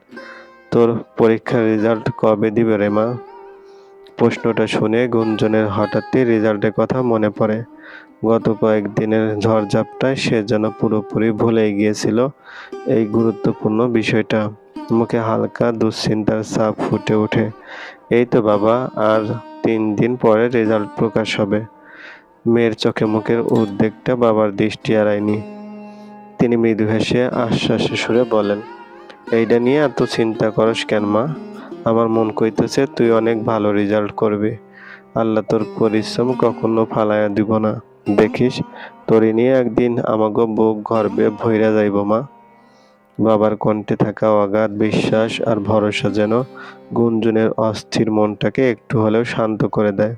তোর পরীক্ষার রেজাল্ট কবে দিবে রে মা? প্রশ্নটা শুনে গুঞ্জনের হঠাৎই রেজাল্টের কথা মনে পড়ে। গত কয়েকদিনের ঝড়ঝাপটায় সে যেন পুরোপুরি ভুলে গিয়েছিল এই গুরুত্বপূর্ণ বিষয়টা। মুখে হালকা দুশ্চিন্তার ছাপ ফুটে ওঠে। এই তো বাবা, আর 3 দিন পরে রেজাল্ট প্রকাশ হবে। মেয়ের চোখে মুখের উদ্বেগটা বাবার দৃষ্টি এড়ায়নি। তিনি মৃদু হেসে আশ্বাসের সুরে বলেন, এইটা নিয়ে এত চিন্তা করস কেন মা? আমার মন কইতেছে তুই অনেক ভালো রেজাল্ট করবি। আল্লাহ তোর পরিশ্রম কখনো ফালাইয়া দিব না। দেখিস তোরে নিয়ে একদিন আমাগো বুক গর্বে ভইরা যাইব মা। বাবার কণ্ঠে থাকা অগাধ বিশ্বাস আর ভরসা যেন গুঞ্জনের অস্থির মনটাকে একটু হলেও শান্ত করে দেয়।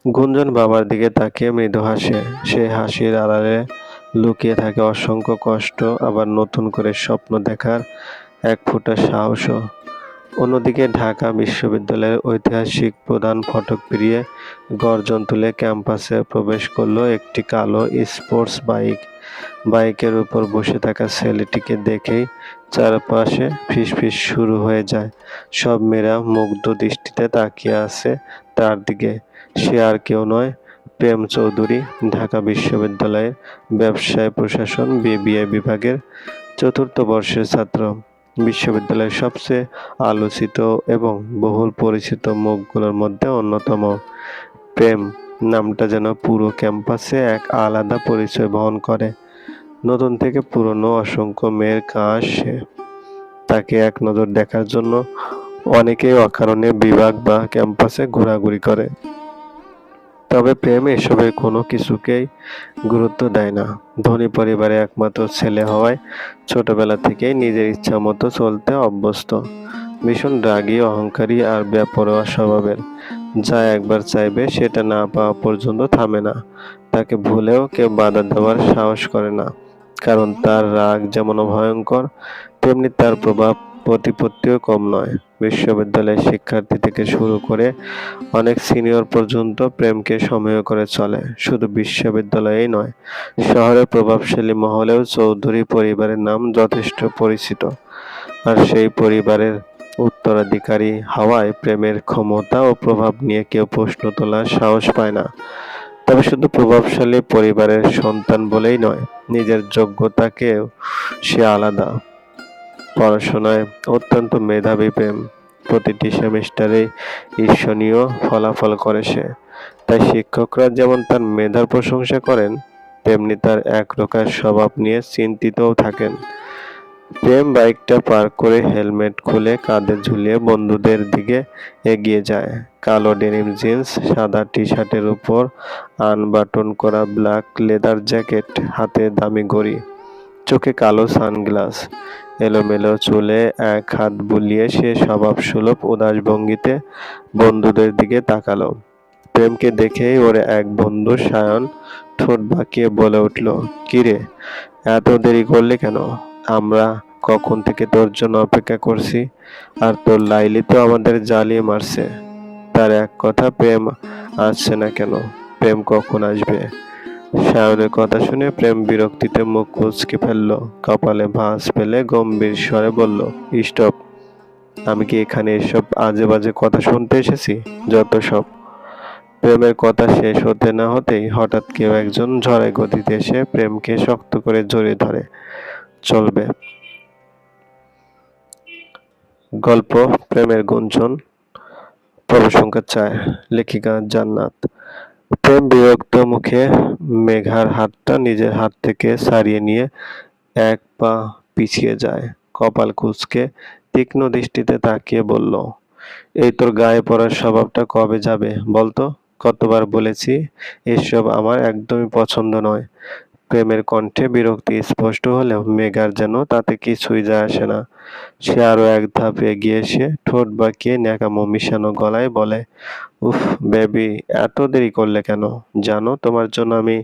গুঞ্জন বাবার দিকে তাকিয়ে মৃদু হাসে। সে হাসির আড়ালে লুকিয়ে থাকে অসংখ্য কষ্ট, আবার নতুন করে স্বপ্ন দেখার এক ফোঁটা সাহসও। অন্যদিকে ঢাকা বিশ্ববিদ্যালয়ের ঐতিহাসিক প্রধান ফটক পেরিয়ে গর্জন তুলে ক্যাম্পাসে প্রবেশ করলো একটি কালো স্পোর্টস বাইক। বাইকের উপর বসে থাকা ছেলেটিকে দেখেই চারপাশে ফিসফিস শুরু হয়ে যায়। সব মেয়েরা মুগ্ধ দৃষ্টিতে তাকিয়ে আছে তার দিকে। সে আর কেউ নয়, প্রেম চৌধুরী, ঢাকা বিশ্ববিদ্যালয়ের ব্যবসায় প্রশাসন বিবিএ বিভাগের 4র্থ বর্ষের ছাত্র। বিশ্ববিদ্যালয়ের সবচেয়ে আলোচিত এবং বহুল পরিচিত মুখগুলোর মধ্যে অন্যতম। প্রেম নামটা যেন পুরো ক্যাম্পাসে এক আলাদা পরিচয় বহন করে। নতুন থেকে পুরনো অসংখ্য মেয়ের কাজ তাকে এক নজর দেখার জন্য অনেকেই অকারণে বিভাগ বা ক্যাম্পাসে ঘোরাঘুরি করে। তবে প্রেম এসবের কোনো কিছুকেই গুরুত্ব দেয় না। ধনী পরিবারে একমাত্র ছেলে হওয়ায় ছোটবেলা থেকেই নিজের ইচ্ছা মতো চলতে অভ্যস্ত। ভীষণ রাগী, অহংকারী আর বেপরোয়া স্বভাবের। যা একবার চাইবে সেটা না পাওয়া পর্যন্ত থামে না। তাকে ভুলেও কেউ বাধা দেওয়ার সাহস করে না, কারণ তার রাগ যেমন ভয়ঙ্কর তেমনি তার প্রভাব প্রতিপত্তিও কম নয়। বিশ্ববিদ্যালয়ের শিক্ষার্থী থেকে শুরু করে অনেক সিনিয়র পর্যন্ত প্রেমকে সমীহ করে চলে। শুধু বিশ্ববিদ্যালয়েই নয়, শহরের প্রভাবশালী মহলেও চৌধুরী পরিবারের নাম যথেষ্ট পরিচিত। আর সেই পরিবারের উত্তরাধিকারী হওয়ায় প্রেমের ক্ষমতা ও প্রভাব নিয়ে কেউ প্রশ্ন তোলার সাহস পায় না। তবে শুধু প্রভাবশালী পরিবারের সন্তান বলেই নয়, নিজের যোগ্যতাকেও সে আলাদা। পড়াশোনায় অত্যন্ত মেধাবী প্রেম, প্রতিটি সেমিস্টারে ঈর্ষণীয় ফলাফল করে সে। তাই শিক্ষকরা যেমন তার মেধার প্রশংসা করেন, তেমনি তার একরোখা স্বভাব নিয়ে চিন্তিতও থাকেন। প্রেম বাইকটা পার্ক করে হেলমেট খুলে কাঁধে ঝুলিয়ে বন্ধুদের দিকে এগিয়ে যায়। কালো ডেনিম জিন্স, সাদা টি-শার্টের উপর আনবাটন করা ব্ল্যাক লেদার জ্যাকেট, হাতে দামি ঘড়ি, চোখে কালো সানগ্লাস, এলোমেলো চুলে এক হাত বুলিয়ে সে স্বভাবসুলভ উদাস ভঙ্গিতে বন্ধুদের দিকে তাকালো। প্রেমকে দেখেই ওর এক বন্ধু সায়ন ঠোঁট বাঁকিয়ে বলে উঠল, কিরে, এত দেরি করলি কেন? আমরা কখন থেকে তোর জন্য অপেক্ষা করছি, আর তোর লাইলি তো আমাদের জ্বালিয়ে মারছে। তার এক কথা, প্রেম আসছে না কেন? প্রেম কখন আসবে? সায়নের কথা শুনে প্রেম বিরক্তিতে মুখ কুঁচকে ফেলল, কপালে ভাঁজ ফেলে গম্ভীর স্বরে বলল, স্টপ। আমি কি এখানে এসব আজে বাজে কথা শুনতে এসেছি? যত সব। প্রেমের কথা শেষ হতে না হতেই হঠাৎ কেউ একজন ঝড়ে গতিতে এসে প্রেমকে শক্ত করে জড়িয়ে ধরে। চলবে। গল্প প্রেমের গুঞ্জন, পর্ব সংখ্যা 4, লেখিকা জান্নাত। প্রেম বিরক্ত মুখে মেঘার হাতটা নিজের হাত থেকে ছাড়িয়ে নিয়ে এক পা পিছিয়ে যায়। কপাল কুঁচকে তীক্ষ্ণ দৃষ্টিতে তাকিয়ে বলল, এই তোর গায়ে পড়ার স্বভাবটা কবে যাবে বলতো? কতবার বলেছি এসব আমার একদমই পছন্দ নয়। প্রেমের কণ্ঠে বিরক্তি স্পষ্ট হলেও মেঘার যেন তাতে কিছুই যায় আসে না। সে আরো এক ধাপ এগিয়ে এসে ঠোঁট বাঁকিয়ে ন্যাকামো মিশানো গলায় বলে, উফ বেবি, এত দেরি করলে কেন? জানো তোমার জন্য আমি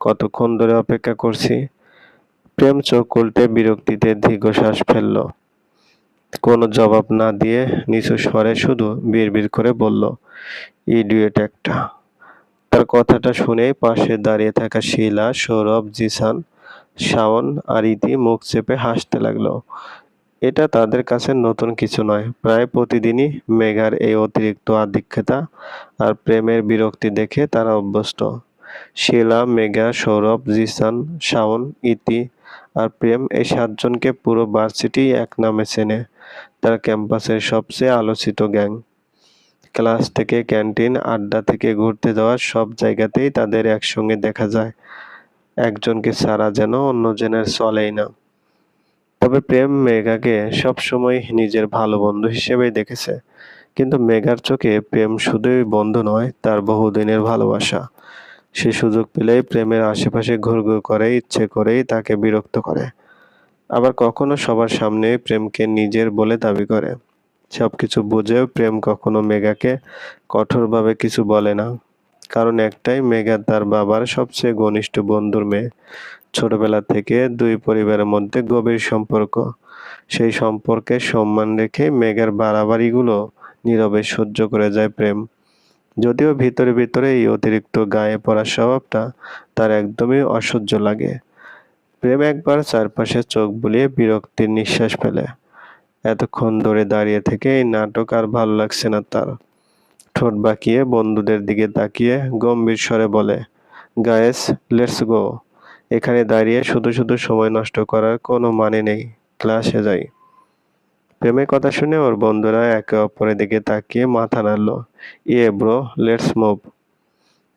কতক্ষণ ধরে অপেক্ষা করছি? প্রেম চোখ উল্টে বিরক্তিতে দীর্ঘশ্বাস ফেলল। কোনো জবাব না দিয়ে নিচু স্বরে শুধু বিড়বিড় করে বলল, ইডিয়েট একটা। তার কথাটা শুনেই পাশে দাঁড়িয়ে থাকা শিলা, সৌরভ, জিসান, শাওন আর ইতি মুখ চেপে হাসতে লাগলো। এটা তাদের কাছে নতুন কিছু নয়। প্রায় প্রতিদিনই মেঘার এই অতিরিক্ত আধিক্যতা আর প্রেমের বিরক্তি দেখে তারা অভ্যস্ত। শিলা, মেঘা, সৌরভ, জিসান, শাওন, ইতি আর প্রেম, এই 7 জনকে পুরো ভার্সিটি এক নামে চেনে। তারা ক্যাম্পাসের সবচেয়ে আলোচিত গ্যাং। ক্লাস থেকে ক্যান্টিন, আড্ডা থেকে ঘুরতে যাওয়া, সব জায়গাতেই তাদের একসঙ্গে দেখা যায়। একজনকে ছাড়া যেন অন্যজনের চলেই না। তবে প্রেম মেঘাকে সবসময় নিজের ভালো বন্ধু হিসেবেই দেখেছে। কিন্তু মেঘার চোখে প্রেম শুধুই বন্ধু নয়, তার বহুদিনের ভালোবাসা। সে সুযোগ পেলেই প্রেমের আশেপাশে ঘুরঘুর করে, ইচ্ছে করেই তাকে বিরক্ত করে। আবার কখনো সবার সামনে প্রেমকে নিজের বলে দাবি করে। সবকিছু বুঝেও প্রেম কখনো মেঘাকে কঠোরভাবে কিছু বলে না। কারণ একটাই, মেঘা তার বাবার সবচেয়ে ঘনিষ্ঠ বন্ধুর মেয়ে। ছোটবেলা থেকে দুই পরিবারের মধ্যে গভীর সম্পর্ক। সেই সম্পর্কে সম্মান রেখে মেঘার বাড়াবাড়িগুলো নীরবে সহ্য করে যায় প্রেম। যদিও ভিতরে ভিতরে এই অতিরিক্ত গায়ে পড়ার স্বভাবটা তার একদমই অসহ্য লাগে। প্রেম একবার চারপাশে চোখ বুলিয়ে বিরক্তির নিঃশ্বাস ফেলে। এতক্ষণ ধরে দাঁড়িয়ে থেকে এই নাটক আর ভালো লাগছে না তার। ঠোঁট বাঁকিয়ে বন্ধুদের দিকে তাকিয়ে গম্ভীর স্বরে বলে, গায়েস, লেটস গো। এখানে দাঁড়িয়ে শুধু শুধু সময় নষ্ট করার কোনো মানে নেই। ক্লাসে যাই। প্রেমের কথা শুনে ওর বন্ধুরা একে অপরের দিকে তাকিয়ে মাথা নাড়ল। ইয়ে ব্রো, লেটস মুভ।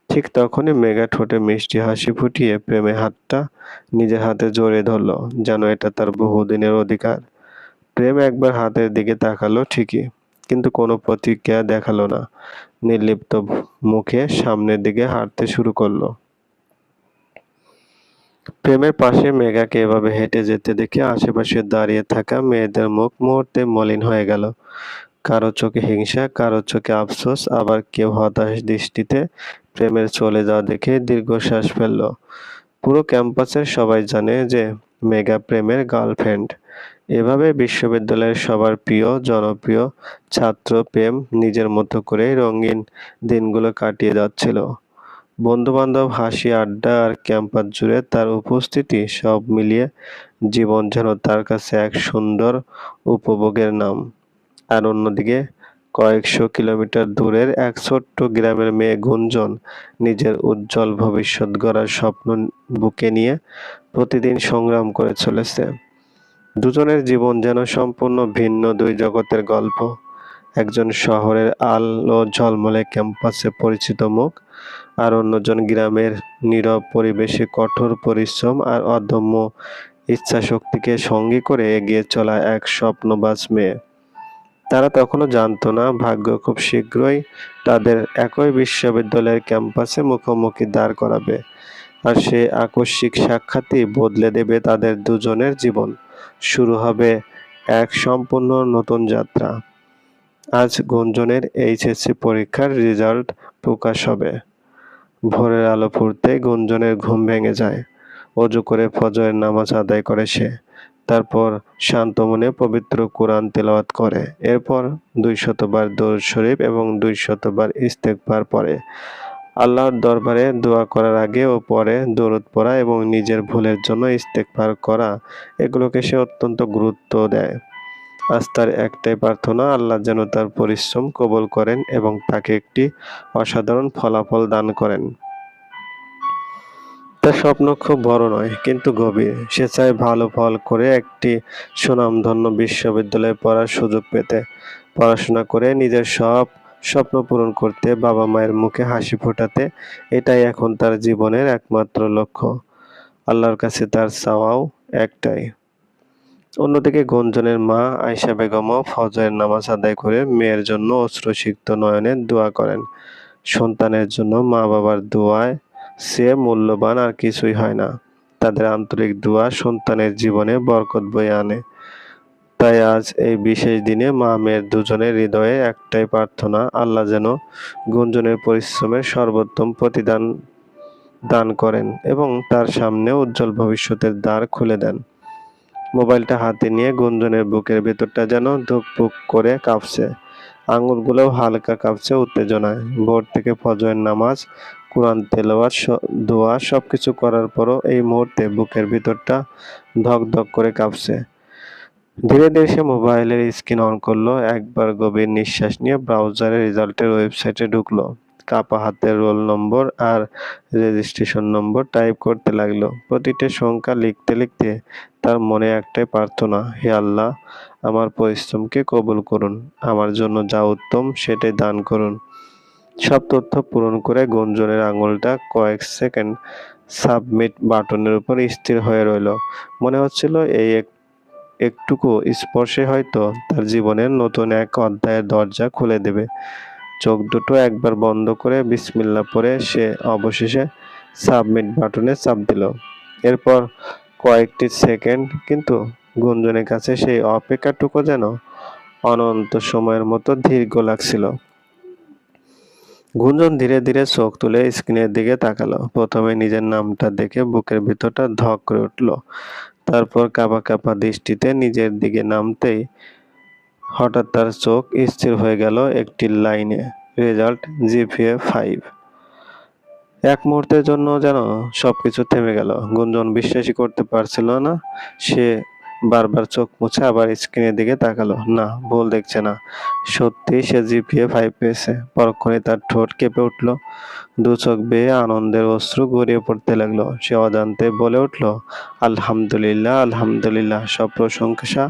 ঠিক তখনই মেঘা ঠোঁটে মিষ্টি হাসি ফুটিয়ে প্রেমের হাতটা নিজের হাতে জড়িয়ে ধরল, যেন এটা তার বহুদিনের অধিকার। প্রেম একবার হাতের দিকে তাকালো ঠিকই, কিন্তু কোনো প্রতিক্রিয়া দেখালো না। নির্লিপ্ত মুখে সামনের দিকে হাঁটতে শুরু করলো। প্রেমের পাশে মেঘাকে এভাবে হেঁটে যেতে দেখে আশেপাশে দাঁড়িয়ে থাকা মেয়েদের মুখ মুহূর্তে মলিন হয়ে গেল। কারো চোখে হিংসা, কারো চোখে আফসোস, আবার কেউ হতাশ দৃষ্টিতে প্রেমের চলে যাওয়া দেখে দীর্ঘশ্বাস ফেলল। পুরো ক্যাম্পাসের সবাই জানে যে মেঘা প্রেমের গার্লফ্রেন্ড, এভাবে বিশ্ববিদ্যালয়ের সবার প্রিয় জনপ্রিয় ছাত্র প্রেম নিজের মতো করে রঙিন দিনগুলো কাটিয়ে যাচ্ছিল। বন্ধু-বান্ধব, হাসি, আড্ডা আর ক্যাম্পাস জুড়ে তার উপস্থিতি সব মিলিয়ে জীবন যেন তার কাছে এক সুন্দর উপভোগের নাম। আর অন্যদিকে কয়েকশো কিলোমিটার দূরের এক ছোট্ট গ্রামের মেয়ে গুঞ্জন নিজের উজ্জ্বল ভবিষ্যৎ গড়ার স্বপ্ন বুকে নিয়ে প্রতিদিন সংগ্রাম করে চলেছে। দুজনের জীবন যেন সম্পূর্ণ ভিন্ন দুই জগতের গল্প। একজন শহরের আলো ঝলমলে ক্যাম্পাসে পরিচিত মুখ, আর অন্যজন গ্রামের নীরব পরিবেশে কঠোর পরিশ্রম আর অদম্য ইচ্ছাশক্তিকে সঙ্গী করে এগিয়ে চলা এক স্বপ্নবাজ মেয়ে। তারা তখনও জানতো না ভাগ্য খুব শীঘ্রই তাদের একই বিশ্ববিদ্যালয়ের ক্যাম্পাসে মুখোমুখি দাঁড় করাবে, আর সে আকস্মিক সাক্ষাৎই বদলে দেবে তাদের দুজনের জীবন। শুরু হবে এক সম্পূর্ণ নতুন যাত্রা। আজ গুঞ্জনের এইচএসসি পরীক্ষার রেজাল্ট প্রকাশ হবে। ভোরের আলো ফুটতেই গুঞ্জনের ঘুম ভেঙে যায়। অজু করে ফজরের নামাজ আদায় করে সে। তারপর শান্ত মনে পবিত্র কোরআন তেলাওয়াত করে। এরপর ২০০ বার দরুদ শরীফ এবং ২০০ বার ইস্তেগফার পড়ে। আল্লাহর দরবারে দোয়া করার আগে ও পরে দরুদ পড়া এবং নিজের ভুলের জন্য ইস্তেগফার করা, এগুলোকে সে অত্যন্ত গুরুত্ব দেয়। আজ তার একটাই প্রার্থনা, আল্লাহ যেন তার পরিশ্রম কবুল করেন এবং তাকে একটি অসাধারণ ফলাফল দান করেন। তার স্বপ্ন খুব বড় নয়, কিন্তু গভীর। সে চায় ভালো ফল করে একটি সুনামধন্য বিশ্ববিদ্যালয়ে পড়ার সুযোগ পেতে, পড়াশোনা করে নিজের সব স্বপ্ন পূরণ করতে, বাবা মায়ের মুখে হাসি ফোটাতে। এটাই এখন তার জীবনের একমাত্র লক্ষ্য। আল্লাহর কাছে তার চাওয়াও একটাই। অন্যদিকে গুঞ্জনের মা আয়েশা বেগমও ফজরের নামাজ আদায় করে মেয়ের জন্য অশ্রুসিক্ত নয়নে দোয়া করেন। সন্তানের জন্য মা বাবার দোয়ায় চেয়ে মূল্যবান আর কিছুই হয় না। তাদের আন্তরিক দোয়া সন্তানের জীবনে বরকত বয়ে আনে। তাই আজ এই বিশেষ দিনে মা মেয়ের দুজনের হৃদয়ে একটাই প্রার্থনা, আল্লাহ যেন গুঞ্জনের পরিশ্রমের সর্বোত্তম প্রতিদান দান করেন এবং তার সামনে উজ্জ্বল ভবিষ্যতের দ্বার খুলে দেন। মোবাইলটা হাতে নিয়ে গুঞ্জনের বুকের ভেতরটা যেন ধুকপুক করে কাঁপছে। আঙুলগুলোও হালকা কাঁপছে উত্তেজনায়। ভোর থেকে ফজরের নামাজ, কোরআন তেলাওয়াত, দোয়া সবকিছু করার পরও এই মুহূর্তে বুকের ভিতরটা ধক ধক করে কাঁপছে। ধীরে ধীরে সে মোবাইলের স্ক্রিন অন করলো। একবার গভীর নিঃশ্বাস নিয়ে ব্রাউজারের রেজাল্টের ওয়েবসাইটে ঢুকলো। কাপা হাতের রোল নম্বর আর রেজিস্ট্রেশন নম্বর টাইপ করতে লাগলো। প্রতিটি সংখ্যা লিখতে লিখতে তার মনে একটাই প্রার্থনা, হে আল্লাহ, আমার পরিশ্রমকে কবুল করুন, আমার জন্য যা উত্তম সেটাই দান করুন। সব তথ্য পূরণ করে গুঞ্জনের আঙুলটা কয়েক সেকেন্ড সাবমিট বাটনের উপর স্থির হয়ে রইল। মনে হচ্ছিল এই একটুকু স্পর্শে হয়তো তার জীবনের নতুন এক অধ্যায়ের দরজা খুলে দেবে। চোখ দুটো একবার বন্ধ করে বিসমিল্লাহ পড়ে সে অবশেষে সাবমিট বাটনে চাপ দিল। এরপর কয়েকটি সেকেন্ড, কিন্তু গুঞ্জনের কাছে সেই অপেক্ষাটুকু যেন অনন্ত সময়ের মতো দীর্ঘ লাগছিল। গুঞ্জন ধীরে ধীরে চোখ তুলে স্ক্রিনের দিকে তাকালো। প্রথমে নিজের নামটা দেখে বুকের ভিতরটা ধক করে উঠল। তারপর কাঁপা কাঁপা দৃষ্টিতে নিজের দিকে নামতেই হঠাৎ তার চোখ স্থির হয়ে গেল একটি লাইনে, রেজাল্ট জিপিএ 5। এক মুহূর্তের জন্য যেন সবকিছু থেমে গেল। গুঞ্জন বিশ্বাসই করতে পারছিল না। সে বারবার চোখ মুছে আবার স্ক্রিনের দিকে তাকালো। না, ভুল দেখছে না। সত্যি সে জিপিএ 5 পেয়েছে। পরক্ষণে তার ঠোঁট কেঁপে উঠল। দু চোখ বেয়ে আনন্দের অশ্রু গড়িয়ে পড়তে লাগলো। সে অজান্তে বলে উঠল, আলহামদুলিল্লাহ, আলহামদুলিল্লাহ, সব প্রশংসা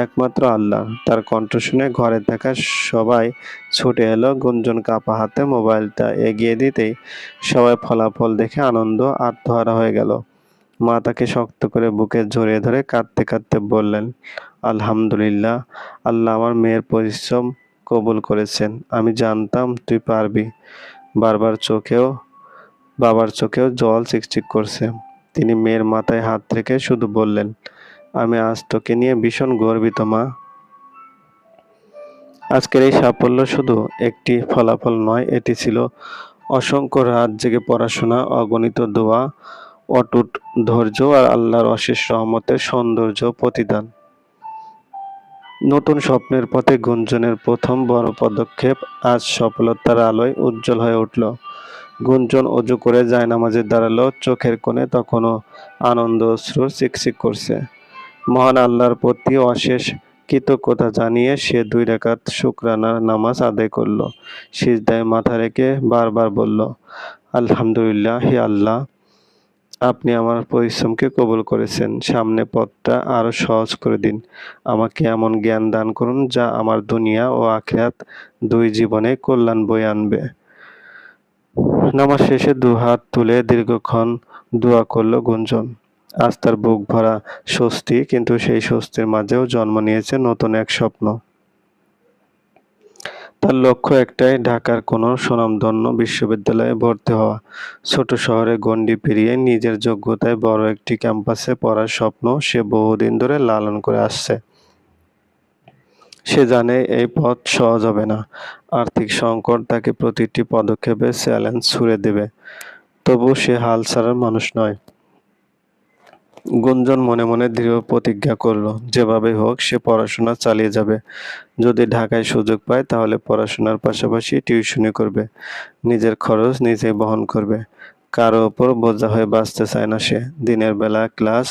একমাত্র আল্লাহর। তার কণ্ঠ শুনে ঘরে থাকা সবাই ছুটে এলো। গুঞ্জন কাঁপা হাতে মোবাইলটা এগিয়ে দিতেই সবাই ফলাফল দেখে আনন্দ আত্মহারা হয়ে গেল। মা তাকে শক্ত করে বুকে জড়িয়ে ধরে কাঁদতে কাঁদতে বললেন, আলহামদুলিল্লাহ, আল্লাহ আমার মেয়ের পরিশ্রম কবুল করেছেন। আমি জানতাম তুই পারবি। বাবার চোখেও জল চিকচিক করছে। তিনি মেয়ের মাথায় হাত রেখে শুধু বললেন, আমি আজ তোকে নিয়ে ভীষণ গর্বিত মা। আজকের এই সাফল্য শুধু একটি ফলাফল নয়, এটি ছিল অসংখ্য রাত জেগে পড়াশোনা, অগণিত দোয়া, অটুট ধৈর্য আর আল্লাহর অশেষ রহমতের সৌন্দর্য প্রতিদান। নতুন স্বপ্নের পথে গুঞ্জনের প্রথম বড় পদক্ষেপ আজ সফলতার আলোয় উজ্জ্বল হয়ে উঠল। গুঞ্জন অজু করে জায়নামাজে দাঁড়ালো, চোখের কোণে তখনও আনন্দ অশ্রু চিকচিক করছে। মহান আল্লাহর প্রতি অশেষ কৃতজ্ঞতা জানিয়ে সে 2 রাকাত শুকরানার নামাজ আদায় করল। সিজদায় মাথা রেখে বারবার বলল, আলহামদুলিল্লাহ, হে আল্লাহ, আপনি আমার পরিশ্রমকে কবুল করেছেন। সামনে পথটা আরো সহজ করে দিন। আমাকে এমন জ্ঞান দান করুন যা আমার দুনিয়া ও আখিরাত 2 জীবনে কল্যাণ বয়ে আনবে। নামাজ শেষে 2 হাত তুলে দীর্ঘক্ষণ দোয়া করল গুঞ্জন। আজ তার বুক ভরা স্বস্তি, কিন্তু সেই স্বস্তির মাঝেও জন্ম নিয়েছে নতুন এক স্বপ্ন। তার লক্ষ্য একটাই, ঢাকার কোনো স্বনামধন্য বিশ্ববিদ্যালয়ে ভর্তি হওয়া। ছোট শহরে গণ্ডি পেরিয়ে নিজের যোগ্যতায় বড় একটি ক্যাম্পাসে পড়ার স্বপ্ন সে বহুদিন ধরে লালন করে আসছে। সে জানে এই পথ সহজ হবে না। আর্থিক সংকট তাকে প্রতিটি পদক্ষেপে চ্যালেঞ্জ ছুড়ে দেবে। তবু সে হাল ছাড়ার মানুষ নয়। গুঞ্জন মনে মনে দৃঢ় প্রতিজ্ঞা করল, যেভাবেই হোক সে পড়াশোনা চালিয়ে যাবে। যদি ঢাকায় সুযোগ পায় তাহলে পড়াশোনার পাশাপাশি টিউশনি করবে। নিজের খরচ নিজেই বহন করবে। কারো ওপর বোঝা হয়ে বাঁচতে চায় না সে। দিনের বেলা ক্লাস,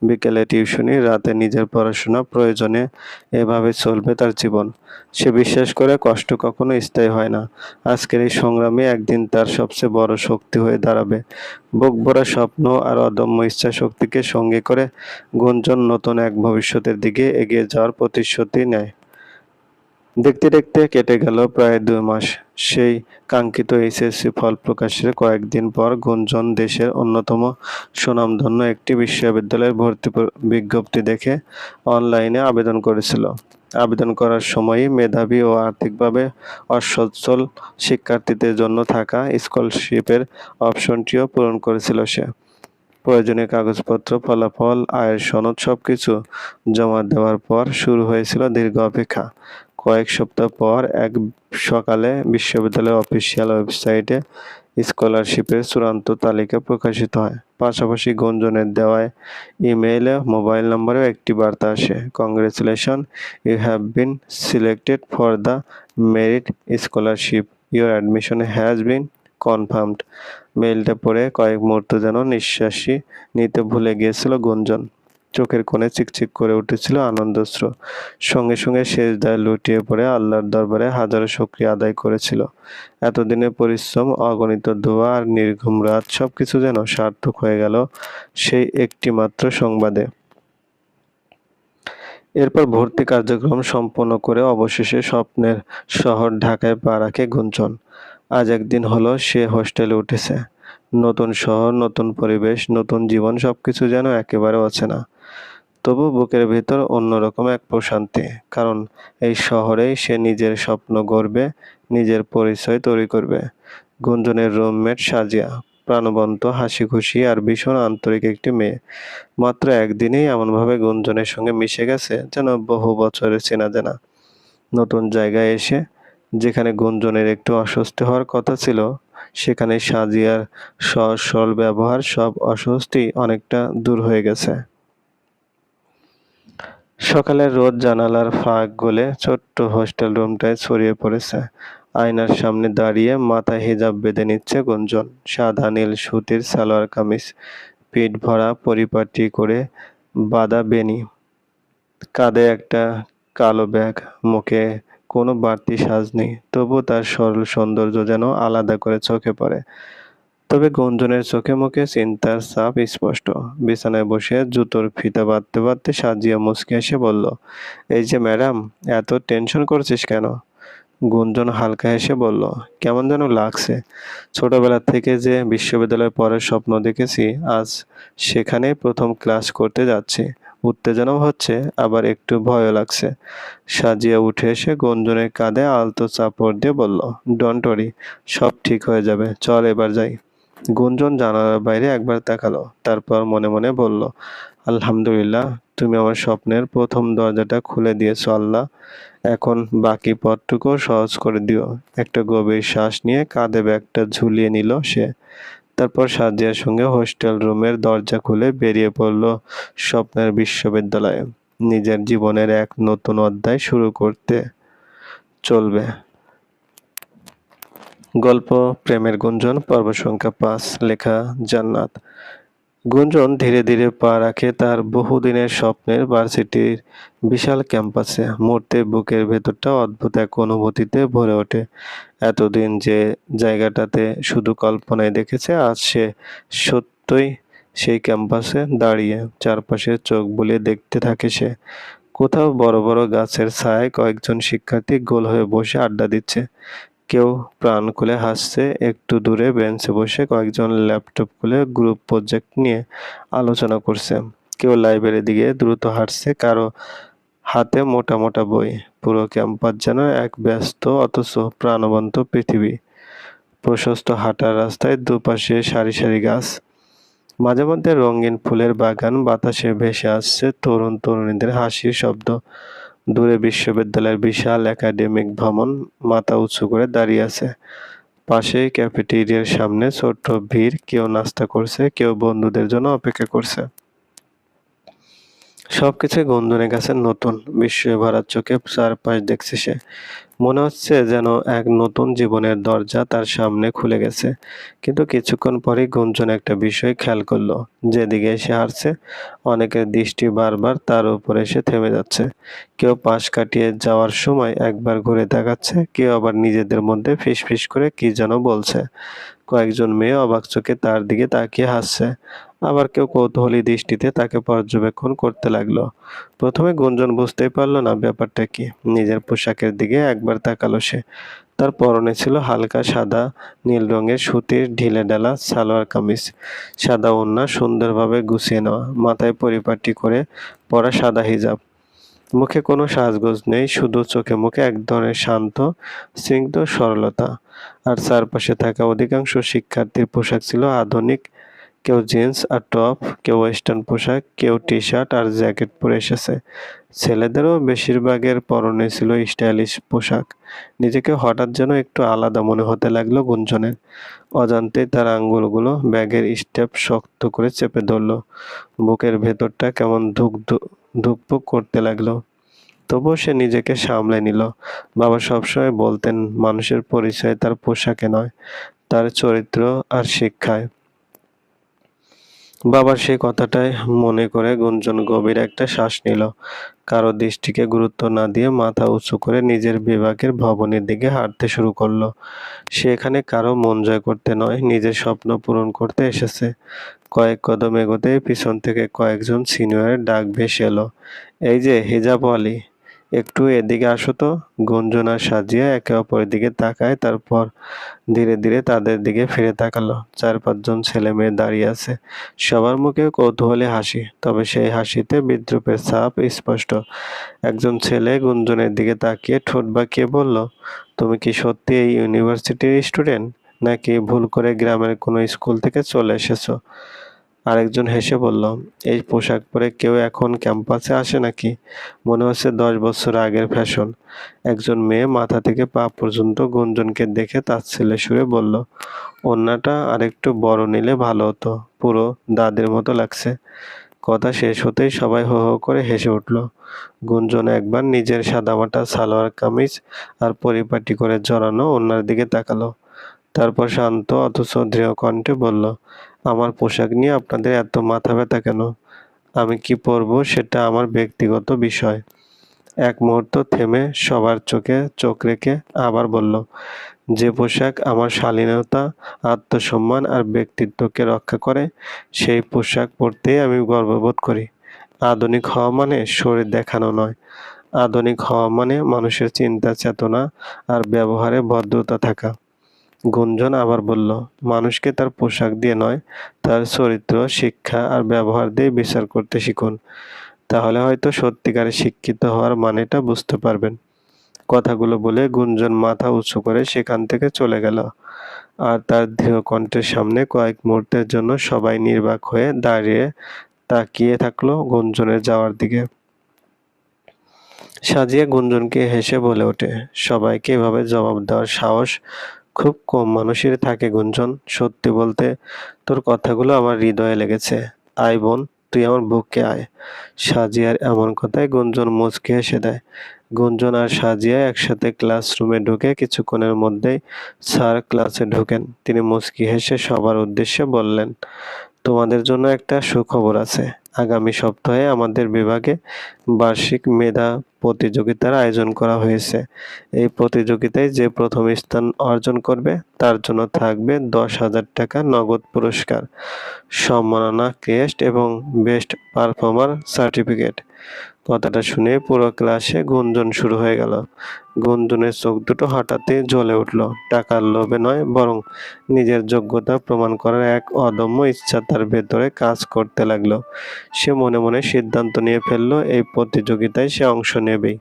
বিকেলে টিউশনি, রাতে নিজের পড়াশোনা, প্রয়োজনে এভাবে চলবে তার জীবন। সে বিশ্বাস করে কষ্ট কখনো স্থায়ী হয় না। আজকের এই সংগ্রামই একদিন তার সবচেয়ে বড় শক্তি হয়ে দাঁড়াবে। বুক ভরা স্বপ্ন আর অদম্য ইচ্ছা শক্তিকে সঙ্গে করে গুঞ্জন নতুন এক ভবিষ্যতের দিকে এগিয়ে যাওয়ার প্রতিশ্রুতি নেয়। দেখতে দেখতে কেটে গেল প্রায় 2 মাস। সেই কাঙ্ক্ষিত এইচএসসি ফল প্রকাশের কয়েকদিন পর গুঞ্জন দেশের অন্যতম সুনামধন্য একটি বিশ্ববিদ্যালয়ের ভর্তি বিজ্ঞপ্তি দেখে অনলাইনে আবেদন করেছিল। আবেদন করার সময়ই মেধাবী ও আর্থিকভাবে অসচ্ছল শিক্ষার্থীদের জন্য থাকা স্কলারশিপের অপশনটিও পূরণ করেছিল সে। প্রয়োজনীয় কাগজপত্র, ফলাফল, আয়ের সনদ সবকিছু জমা দেওয়ার পর শুরু হয়েছিল দীর্ঘ অপেক্ষা। কয়েক সপ্তাহ পর এক সকালে বিশ্ববিদ্যালয়ের অফিসিয়াল ওয়েবসাইটে স্কলারশিপের চূড়ান্ত তালিকা প্রকাশিত হয়। পাশাপাশি গুঞ্জনের দেওয়া ইমেইলে মোবাইল নম্বরেও একটি বার্তা আসে, congratulation, you have been selected for the merit scholarship, your admission has been confirmed. মেইলটা পড়ে কয়েক মুহূর্ত যেন নিঃশ্বাসই নিতে ভুলে গিয়েছিল গুঞ্জন। চোখের কোণে চিকচিক করে উঠেছিল আনন্দাশ্রু। সঙ্গে সঙ্গে সেজদায় লুটিয়ে পড়ে আল্লাহর দরবারে হাজারো শুকরিয়া আদায় করেছিল। এতদিনের পরিশ্রম, অগণিত দোয়া আর নির্ঘুম রাত সবকিছু যেন সার্থক হয়ে গেল সেই একটি মাত্র সংবাদে। এরপর ভর্তি কার্যক্রম সম্পন্ন করে অবশেষে স্বপ্নের শহর ঢাকায় পা রাখে গুঞ্জন। আজ একদিন হলো সে হোস্টেলে উঠেছে। নতুন শহর, নতুন পরিবেশ, নতুন জীবন, সবকিছু যেন একেবারে অচেনা। তবু বুকের ভেতর অন্যরকম এক প্রশান্তি, কারণ এই শহরেই সে নিজের স্বপ্ন গড়বে, নিজের পরিচয় তৈরি করবে। গুঞ্জনের রুমমেট সাজিয়া, প্রাণবন্ত, হাসিখুশি আর ভীষণ আন্তরিক একটি মেয়ে। মাত্র একদিনেই এমনভাবে গুঞ্জনের সঙ্গে মিশে গেছে যেন বহু বছরের চেনা জানা। নতুন জায়গায় এসে যেখানে গুঞ্জনের একটু অস্বস্তি হওয়ার কথা ছিল, সেখানে সাজিয়ার সহজ সরল ব্যবহার সব অস্বস্তি অনেকটা দূর হয়ে গেছে। সকালের রোদ জানালার ফাঁক গলে ছোট্ট হোস্টেল রুমটায় ছড়িয়ে পড়েছে। আয়নার সামনে দাঁড়িয়ে মাথায় হিজাব বেঁধে নিচ্ছে গুঞ্জন। সাদা নীল সুতির সালোয়ার কামিজ, পিঠ ভরা পরিপাটি করে বাঁধা বেনি, কাঁধে একটা কালো ব্যাগ, মুখে কোনো বাড়তি সাজ নেই। তবু তার সরল সৌন্দর্য যেন আলাদা করে চোখে পড়ে। তবে গুঞ্জনের চোখে মুখে চিন্তার ছাপ স্পষ্ট। বিছানায় বসে জুতোর ফিতা বাঁধতে বাঁধতে সাজিয়া মুচকি হেসে বলল, এই যে ম্যাডাম, এত টেনশন করছিস কেন? গুঞ্জন হালকা হেসে বলল, কেমন যেন লাগছে। ছোটবেলা থেকে যে বিশ্ববিদ্যালয়ে পড়ার স্বপ্ন দেখেছি, আজ সেখানে প্রথম ক্লাস করতে যাচ্ছি। উত্তেজনাও হচ্ছে, আবার একটু ভয়ও লাগছে। সাজিয়া উঠে এসে গুঞ্জনের কাঁধে আলতো চাপড় দিয়ে বলল, ডোন্ট ওয়ারি, সব ঠিক হয়ে যাবে, চল এবার যাই। গুঞ্জন জানালার বাইরে একবার তাকালো, তারপর মনে মনে বলল, আলহামদুলিল্লাহ, তুমি আমার স্বপ্নের প্রথম দরজাটা খুলে দিয়েছো আল্লাহ। এখন বাকি পথটুকু সহজ করে দিও। একটা গভীর শ্বাস নিয়ে কাঁধে ব্যাগটা ঝুলিয়ে নিল সে। তারপর সাজিয়ার সঙ্গে হোস্টেল রুমের দরজা খুলে বেরিয়ে পড়ল স্বপ্নের বিশ্ববিদ্যালয়ে। নিজের জীবনের এক নতুন অধ্যায় শুরু করতে চলবে। গল্প প্রেমের গুঞ্জন, পর্ব সংখ্যা 5, লেখা জান্নাত। গুঞ্জন ধীরে ধীরে পা রাখে তার বহুদিনের স্বপ্নের ভার্সিটির বিশাল ক্যাম্পাসে। মুহূর্তে বুকের ভেতরটা অদ্ভুত এক অনুভূতিতে ভরে ওঠে। এতদিন যে জায়গাটাতে শুধু কল্পনায় দেখেছে, আজ সে সত্যই সেই ক্যাম্পাসে দাঁড়িয়ে। চারপাশে চোখ বুলিয়ে দেখতে থাকে সে। কোথাও বড় বড় গাছের ছায়ায় কয়েকজন শিক্ষার্থী গোল হয়ে বসে আড্ডা দিচ্ছে। কেউ প্রাণ খুলে হাসছে, একটু দূরে বেঞ্চে বসে কয়েকজন ল্যাপটপ খুলে গ্রুপ প্রজেক্ট নিয়ে আলোচনা করছে। কেউ লাইব্রেরির দিকে দ্রুত হাঁটছে, কারো হাতে মোটা মোটা বই। পুরো ক্যাম্পাস যেন এক ব্যস্ত অথচ প্রাণবন্ত পৃথিবী। প্রশস্ত হাঁটার রাস্তায় দুপাশে সারি সারি গাছ, মাঝে মধ্যে রঙিন ফুলের বাগান, বাতাসে ভেসে আসছে তরুণ তরুণীদের হাসির শব্দ। দূরে বিশ্ববিদ্যালয়ের বিশাল একাডেমিক ভবন মাথা উঁচু করে দাঁড়িয়ে আছে। পাশেই ক্যাফেটেরিয়ার সামনে ছোট্ট ভিড়, কেউ নাস্তা করছে, কেউ বন্ধুদের জন্য অপেক্ষা করছে। সবকিছু গুঞ্জনের কাছে নতুন। বিস্ময়ে ভরা চোখে চারপাশ দেখছে সে। মনে হচ্ছে যেন এক নতুন জীবনের দরজা তার সামনে খুলে গেছে। কিন্তু কিছুক্ষণ পরেই গুঞ্জন একটা বিষয় খেয়াল করলো। যেদিকে সে হাঁটছে, অনেকের দৃষ্টি বারবার তার উপর এসে থেমে যাচ্ছে। কেউ পাশ কাটিয়ে যাওয়ার সময় একবার ঘুরে তাকাচ্ছে, কেউ আবার নিজেদের মধ্যে ফিসফিস করে কি যেন বলছে। কয়েকজন মেয়ে অবাক চোখে তার দিকে তাকিয়ে হাসছে। আবার কেউ কৌতূহলী দৃষ্টিতে তাকে পর্যবেক্ষণ করতে লাগলো। প্রথমে গুঞ্জন বুঝতেই পারল না ব্যাপারটা কি। নিজের পোশাকের দিকে একবার তাকালো সে। তার পরনে ছিল হালকা সাদা নীল রঙের সুতির ঢিলেঢালা সালোয়ার কামিজ, সাদা ওড়না সুন্দরভাবে গুছিয়ে নেওয়া, মাথায় পরিপাটি করে পরা সাদা হিজাব। মুখে কোনো সাজগোজ নেই, শুধু চোখে মুখে এক ধরনের শান্ত স্নিগ্ধ সরলতা। আর চারপাশে থাকা অধিকাংশ শিক্ষার্থীর পোশাক ছিল আধুনিক। কেউ জিন্স আর টপ, কেউ ওয়েস্টার্ন পোশাক, কেউ টি-শার্ট আর জ্যাকেট পরে এসেছে। ছেলেদেরও বেশিরভাগের পরনে ছিল স্টাইলিশ পোশাক। নিজেকে হঠাৎ যেন একটু আলাদা মনে হতে লাগলো গুঞ্জনের। অজান্তেই তার আঙ্গুলগুলো ব্যাগের স্ট্র্যাপ শক্ত করে চেপে ধরল। বুকের ভেতরটা কেমন ধুকপুক করতে লাগলো। তবুও সে নিজেকে সামলে নিল। বাবা সবসময় বলতেন, মানুষের পরিচয় তার পোশাকে নয়, তার চরিত্র আর শিক্ষায়। বাবার সেই কথাটাই মনে করে গুঞ্জন গভীর একটা শ্বাস নিল। কারো দৃষ্টিকে গুরুত্ব না দিয়ে মাথা উঁচু করে নিজের বিভাগের ভবনের দিকে হাঁটতে শুরু করলো। সে এখানে কারো মন জয় করতে নয়, নিজের স্বপ্ন পূরণ করতে এসেছে। কয়েক কদম এগোতেই পিছন থেকে কয়েকজন সিনিয়রের ডাক ভেসে এলো। এই যে হিজাবওয়ালি, একটু এদিকে আসো তো। গুঞ্জন আর সাজিয়া একে অপরের দিকে তাকায়, তারপর ধীরে ধীরে তাদের দিকে ফিরে তাকালো। 4-5 জন ছেলে মেয়ে দাঁড়িয়ে আছে, সবার মুখে কৌতূহলী হাসি, তবে সেই হাসিতে বিদ্রূপের ছাপ স্পষ্ট। একজন ছেলে গুঞ্জনের দিকে তাকিয়ে ঠোঁট বাঁকিয়ে বলল, তুমি কি সত্যি এই ইউনিভার্সিটির স্টুডেন্ট, নাকি ভুল করে গ্রামের কোনো স্কুল থেকে চলে এসেছো? আরেকজন হেসে বলল, এই পোশাক পরে কেউ এখন ক্যাম্পাসে আসে নাকি? মনে হচ্ছে 10 বছর আগের ফ্যাশন। একজন মেয়ে মাথা থেকে পা পর্যন্ত গুঞ্জনকে দেখে তাচ্ছিল্যের সুরে বলল, ওড়নাটা আরেকটু বড় নিলে ভালো হতো, পুরো দাদির মতো লাগছে। কথা শেষ হতেই সবাই হো হো করে হেসে উঠল। গুঞ্জন একবার নিজের সাদামাটা সালোয়ার কামিজ আর পরিপাটি করে জড়ানো ওড়নার দিকে তাকালো। তারপর শান্ত অথচ দৃঢ় কণ্ঠে বলল, আমার পোশাক নিয়ে আপনাদের এত মাথা ব্যথা কেন? আমি কি পরবো সেটা আমার ব্যক্তিগত বিষয়। এক মুহূর্ত থেমে সবার চোখে চোখ রেখে আবার বলল, যে পোশাক আমার শালীনতা, আত্মসম্মান আর ব্যক্তিত্বকে রক্ষা করে, সেই পোশাক পরতেই আমি গর্ববোধ করি। আধুনিক হওয়া মানে শরীর দেখানো নয়। আধুনিক হওয়া মানে মানুষের চিন্তা চেতনা আর ব্যবহারে ভদ্রতা থাকা। গুঞ্জন আবার বলল, মানুষকে তার পোশাক দিয়ে নয়, তার চরিত্র, শিক্ষা আর ব্যবহার দিয়ে বিচার করতে শিখুন। তাহলে হয়তো সত্যিকারের শিক্ষিত হওয়ার মানেটা বুঝতে পারবেন। কথাগুলো বলে গুঞ্জন মাথা উঁচু করে সেখান থেকে চলে গেল। আর তার দৃঢ় কণ্ঠের সামনে কয়েক মুহূর্তের জন্য সবাই নির্বাক হয়ে দাঁড়িয়ে তাকিয়ে থাকলো গুঞ্জনের যাওয়ার দিকে। সাজিয়া গুঞ্জনকে হেসে বলে ওঠে, সবাইকে এভাবে জবাব দেওয়ার সাহস খুব কম মানুষের থাকে গুঞ্জন। সত্যি বলতে, তোর কথাগুলো আমার হৃদয়ে লেগেছে। আয় বোন, তুই আমার বুকে আয়। সাজিয়ার এমন কথায় গুঞ্জন মুচকি হেসে দেয়। গুঞ্জন আর সাজিয়া একসাথে ক্লাসরুমে ঢুকে কিছুক্ষণের মধ্যেই স্যার ক্লাসে ঢোকেন। তিনি মুচকি হেসে সবার উদ্দেশ্যে বললেন, তোমাদের জন্য একটা সুখবর আছে। আগামী সপ্তাহে আমাদের বিভাগে বার্ষিক মেধা প্রতিযোগিতার আয়োজন করা হয়েছে। এই প্রতিযোগিতায় যে প্রথম স্থান অর্জন করবে তার জন্য থাকবে 10,000 টাকা নগদ পুরস্কার, সম্মাননা ক্রেস্ট এবং বেস্ট পারফর্মার সার্টিফিকেট। কথাটা শুনে পুরো ক্লাসে গুঞ্জন শুরু হয়ে গেল। গুঞ্জনের চোখ দুটো হঠাৎই জ্বলে উঠল। টাকার লোভে নয়, বরং নিজের যোগ্যতা প্রমাণ করার এক অদম্য ইচ্ছা তার ভেতরে কাজ করতে লাগলো। সে মনে মনে সিদ্ধান্ত নিয়ে ফেললো এই প্রতিযোগিতায় সে অংশ নেবেই।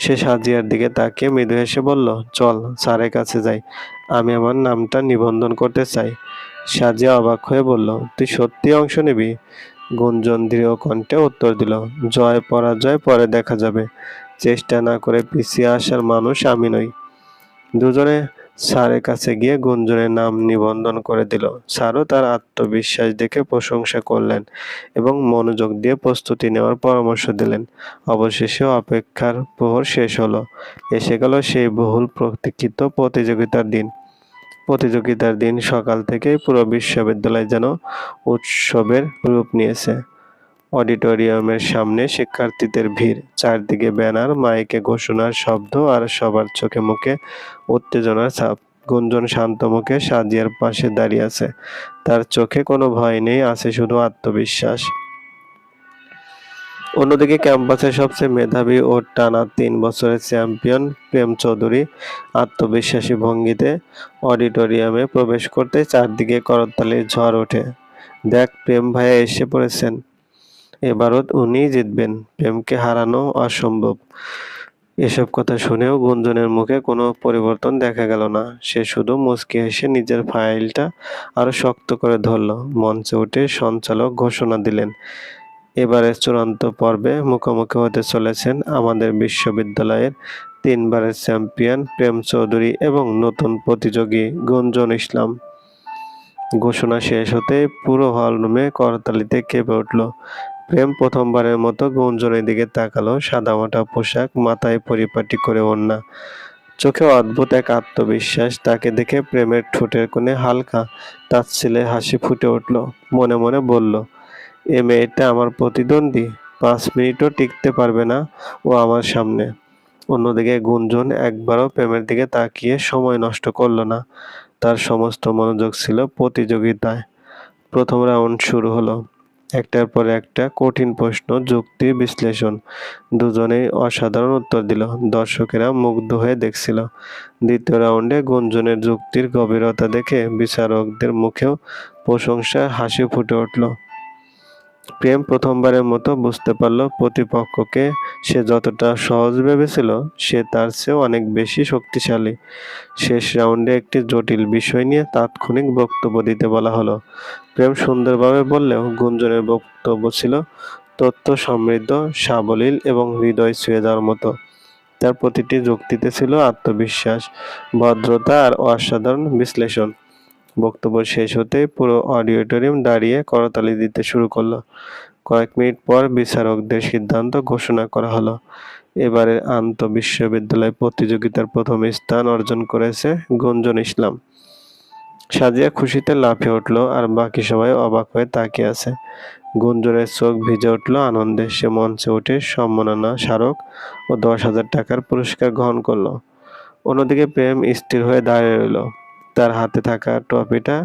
সে সাজিয়ার দিকে তাকিয়ে মৃদু হেসে বলল, চল স্যারের কাছে যাই, আমি আমার নামটা নিবন্ধন করতে চাই। সাজিয়া অবাক হয়ে বলল, তুই সত্যি অংশ নিবি? গুঞ্জন দৃঢ় কণ্ঠে উত্তর দিল, জয় পরাজয় পরে দেখা যাবে, চেষ্টা না করে পিছিয়ে আসার মানুষ আমি নই। দুজনে স্যারের কাছে গিয়ে গুঞ্জনের নাম নিবন্ধন করে দিল। স্যারও তার আত্মবিশ্বাস দেখে প্রশংসা করলেন এবং মনোযোগ দিয়ে প্রস্তুতি নেওয়ার পরামর্শ দিলেন। অবশেষে অপেক্ষার প্রহর শেষ হলো। এসে গেল সেই বহুল প্রতীক্ষিত প্রতিযোগিতার দিন সকাল থেকেই পুরো বিশ্ববিদ্যালয় যেন উৎসবের রূপ নিয়েছে। অডিটোরিয়ামের সামনে শিক্ষার্থীদের ভিড়, চারদিকে ব্যানার, মাইকে ঘোষণার শব্দ আর সবার চোখে মুখে উত্তেজনার ছাপ। গুঞ্জন শান্ত মুখে সাজিয়ার পাশে দাঁড়িয়ে আছে। তার চোখে কোনো ভয় নেই, আছে শুধু আত্মবিশ্বাস। অন্যদিকে ক্যাম্পাসের সবচেয়ে মেধাবী ও টানা 3 বছরের চ্যাম্পিয়ন প্রেম চৌধুরী আত্মবিশ্বাসী ভঙ্গিতে অডিটোরিয়ামে প্রবেশ করতে চারদিকে করতালির ঝড় ওঠে। দেখ, প্রেম ভাইয়া এসে পড়েছেন, এবারও উনিই জিতবেন, প্রেমকে হারানো অসম্ভব। এসব কথা শুনেও গুঞ্জনের মুখে কোনো পরিবর্তন দেখা গেল না। সে শুধু মুচকি হেসে নিজের ফাইলটা আরো শক্ত করে ধরল। মঞ্চে উঠে সঞ্চালক ঘোষণা দিলেন, এবারের চূড়ান্ত পর্বে মুখোমুখি হতে চলেছেন আমাদের বিশ্ববিদ্যালয়ের 3 বারের চ্যাম্পিয়ন প্রেম চৌধুরী এবং নতুন প্রতিযোগী গুঞ্জন ইসলাম। ঘোষণা শেষ হতেই পুরো হলরুমে করতালিতে কেঁপে উঠল। প্রেম প্রথমবারের মতো গুঞ্জনের দিকে তাকালো। সাদামাটা পোশাক, মাথায় পরিপাটি করে ওড়না, চোখে অদ্ভুত এক আত্মবিশ্বাস। তাকে দেখে প্রেমের ঠোঁটের কোণে হালকা তাচ্ছিল্যের হাসি ফুটে উঠল। মনে মনে বলল, এ মেয়েটা আমার প্রতিদ্বন্দ্বী, 5 মিনিটও টিকতে পারবে না ও আমার সামনে। অন্যদিকে গুঞ্জন একবারও প্রেমের দিকে তাকিয়ে সময় নষ্ট করল না। তার সমস্ত মনোযোগ ছিল প্রতিযোগিতায়। প্রথম রাউন্ড শুরু হলো। একটার পর একটা কঠিন প্রশ্ন, যুক্তি, বিশ্লেষণ। দুজনেই অসাধারণ উত্তর দিল। দর্শকেরা মুগ্ধ হয়ে দেখছিল। দ্বিতীয় রাউন্ডে গুঞ্জনের যুক্তির গভীরতা দেখে বিচারকদের মুখেও প্রশংসার হাসি ফুটে উঠল। প্রেম প্রথমবারের মতো বুঝতে পারল প্রতিপক্ষকে সে যতটা সহজ ভেবেছিল সে তার চেয়েও অনেক বেশি শক্তিশালী। শেষ রাউন্ডে একটি জটিল বিষয় নিয়ে তাৎক্ষণিক বক্তব্য দিতে বলা হলো। প্রেম সুন্দরভাবে বললেও গুঞ্জনের বক্তব্য ছিল তথ্য সমৃদ্ধ, সাবলীল এবং হৃদয় ছুঁয়ে যাওয়ার মতো। তার প্রতিটি যুক্তিতে ছিল আত্মবিশ্বাস, ভদ্রতা আর অসাধারণ বিশ্লেষণ। বক্তব্য শেষ হতেই পুরো অডিটোরিয়াম দাঁড়িয়ে করতালি দিতে শুরু করলো। কয়েক মিনিট পর বিচারকদের সিদ্ধান্ত ঘোষণা করা হলো। এবারের আন্তঃবিশ্ববিদ্যালয় প্রতিযোগিতার প্রথম স্থান অর্জন করেছে গুঞ্জন ইসলাম। সাজিয়া খুশিতে লাফিয়ে উঠল আর বাকি সবাই অবাক হয়ে তাকিয়ে আছে। গুঞ্জনের চোখ ভিজে উঠল আনন্দে। সে মঞ্চে উঠে সম্মাননা স্মারক ও 10,000 টাকার পুরস্কার গ্রহণ করলো। অন্যদিকে প্রেম স্থির হয়ে দাঁড়িয়ে রইল। তার হাতে থাকা ট্রফিটা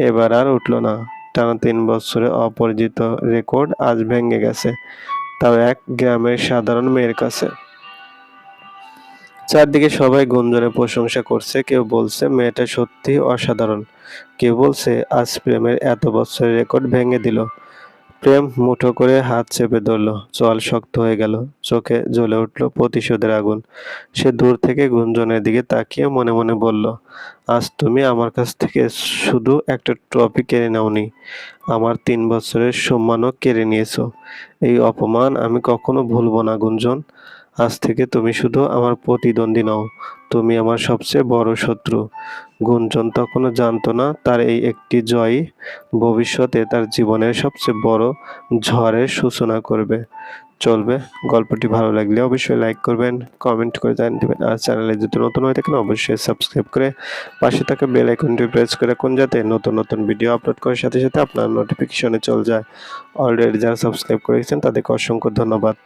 এবার আর উঠল না। টানা 3 বছরে অপরাজিত রেকর্ড আজ ভেঙে গেছে, তাও এক গ্রামের সাধারণ মেয়ের কাছে। চারদিকে সবাই গুঞ্জনের প্রশংসা করছে। কেউ বলছে মেয়েটা সত্যিই অসাধারণ, কেউ বলছে আজ প্রেমের এত বছরের রেকর্ড ভেঙে দিল। প্রেম মুঠো করে হাত চেপে ধরল, চোয়াল শক্ত হয়ে গেল, চোখে জ্বলে উঠল প্রতিশোধের আগুন। সে দূর থেকে গুঞ্জনের দিকে তাকিয়ে মনে মনে বলল, আজ তুমি আমার কাছ থেকে শুধু একটা ট্রফি কেড়ে নাওনি, আমার 3 বছরের সম্মানও কেড়ে নিয়েছো। এই অপমান আমি কখনো ভুলব না গুঞ্জন। আজ থেকে তুমি শুধু আমার প্রতিদ্বন্দ্বী নও, তুমি আমার সবচেয়ে বড় শত্রু। গুঞ্জন তখনও জানতো না তার এই একটি জয়ই ভবিষ্যতে তার জীবনের সবচেয়ে বড় ঝড়ের সূচনা করবে। চলবে। গল্পটি ভালো লাগলে অবশ্যই লাইক করবেন, কমেন্ট করে জানিয়ে দেবেন। আর চ্যানেলে যদি নতুন হয়ে থাকেন অবশ্যই সাবস্ক্রাইব করে পাশে থাকা বেল আইকনটি প্রেস করে রাখুন যাতে নতুন নতুন ভিডিও আপলোড করার সাথে সাথে আপনার নোটিফিকেশনে চলে যায়। অলরেডি যারা সাবস্ক্রাইব করেছেন তাদেরকে অসংখ্য ধন্যবাদ।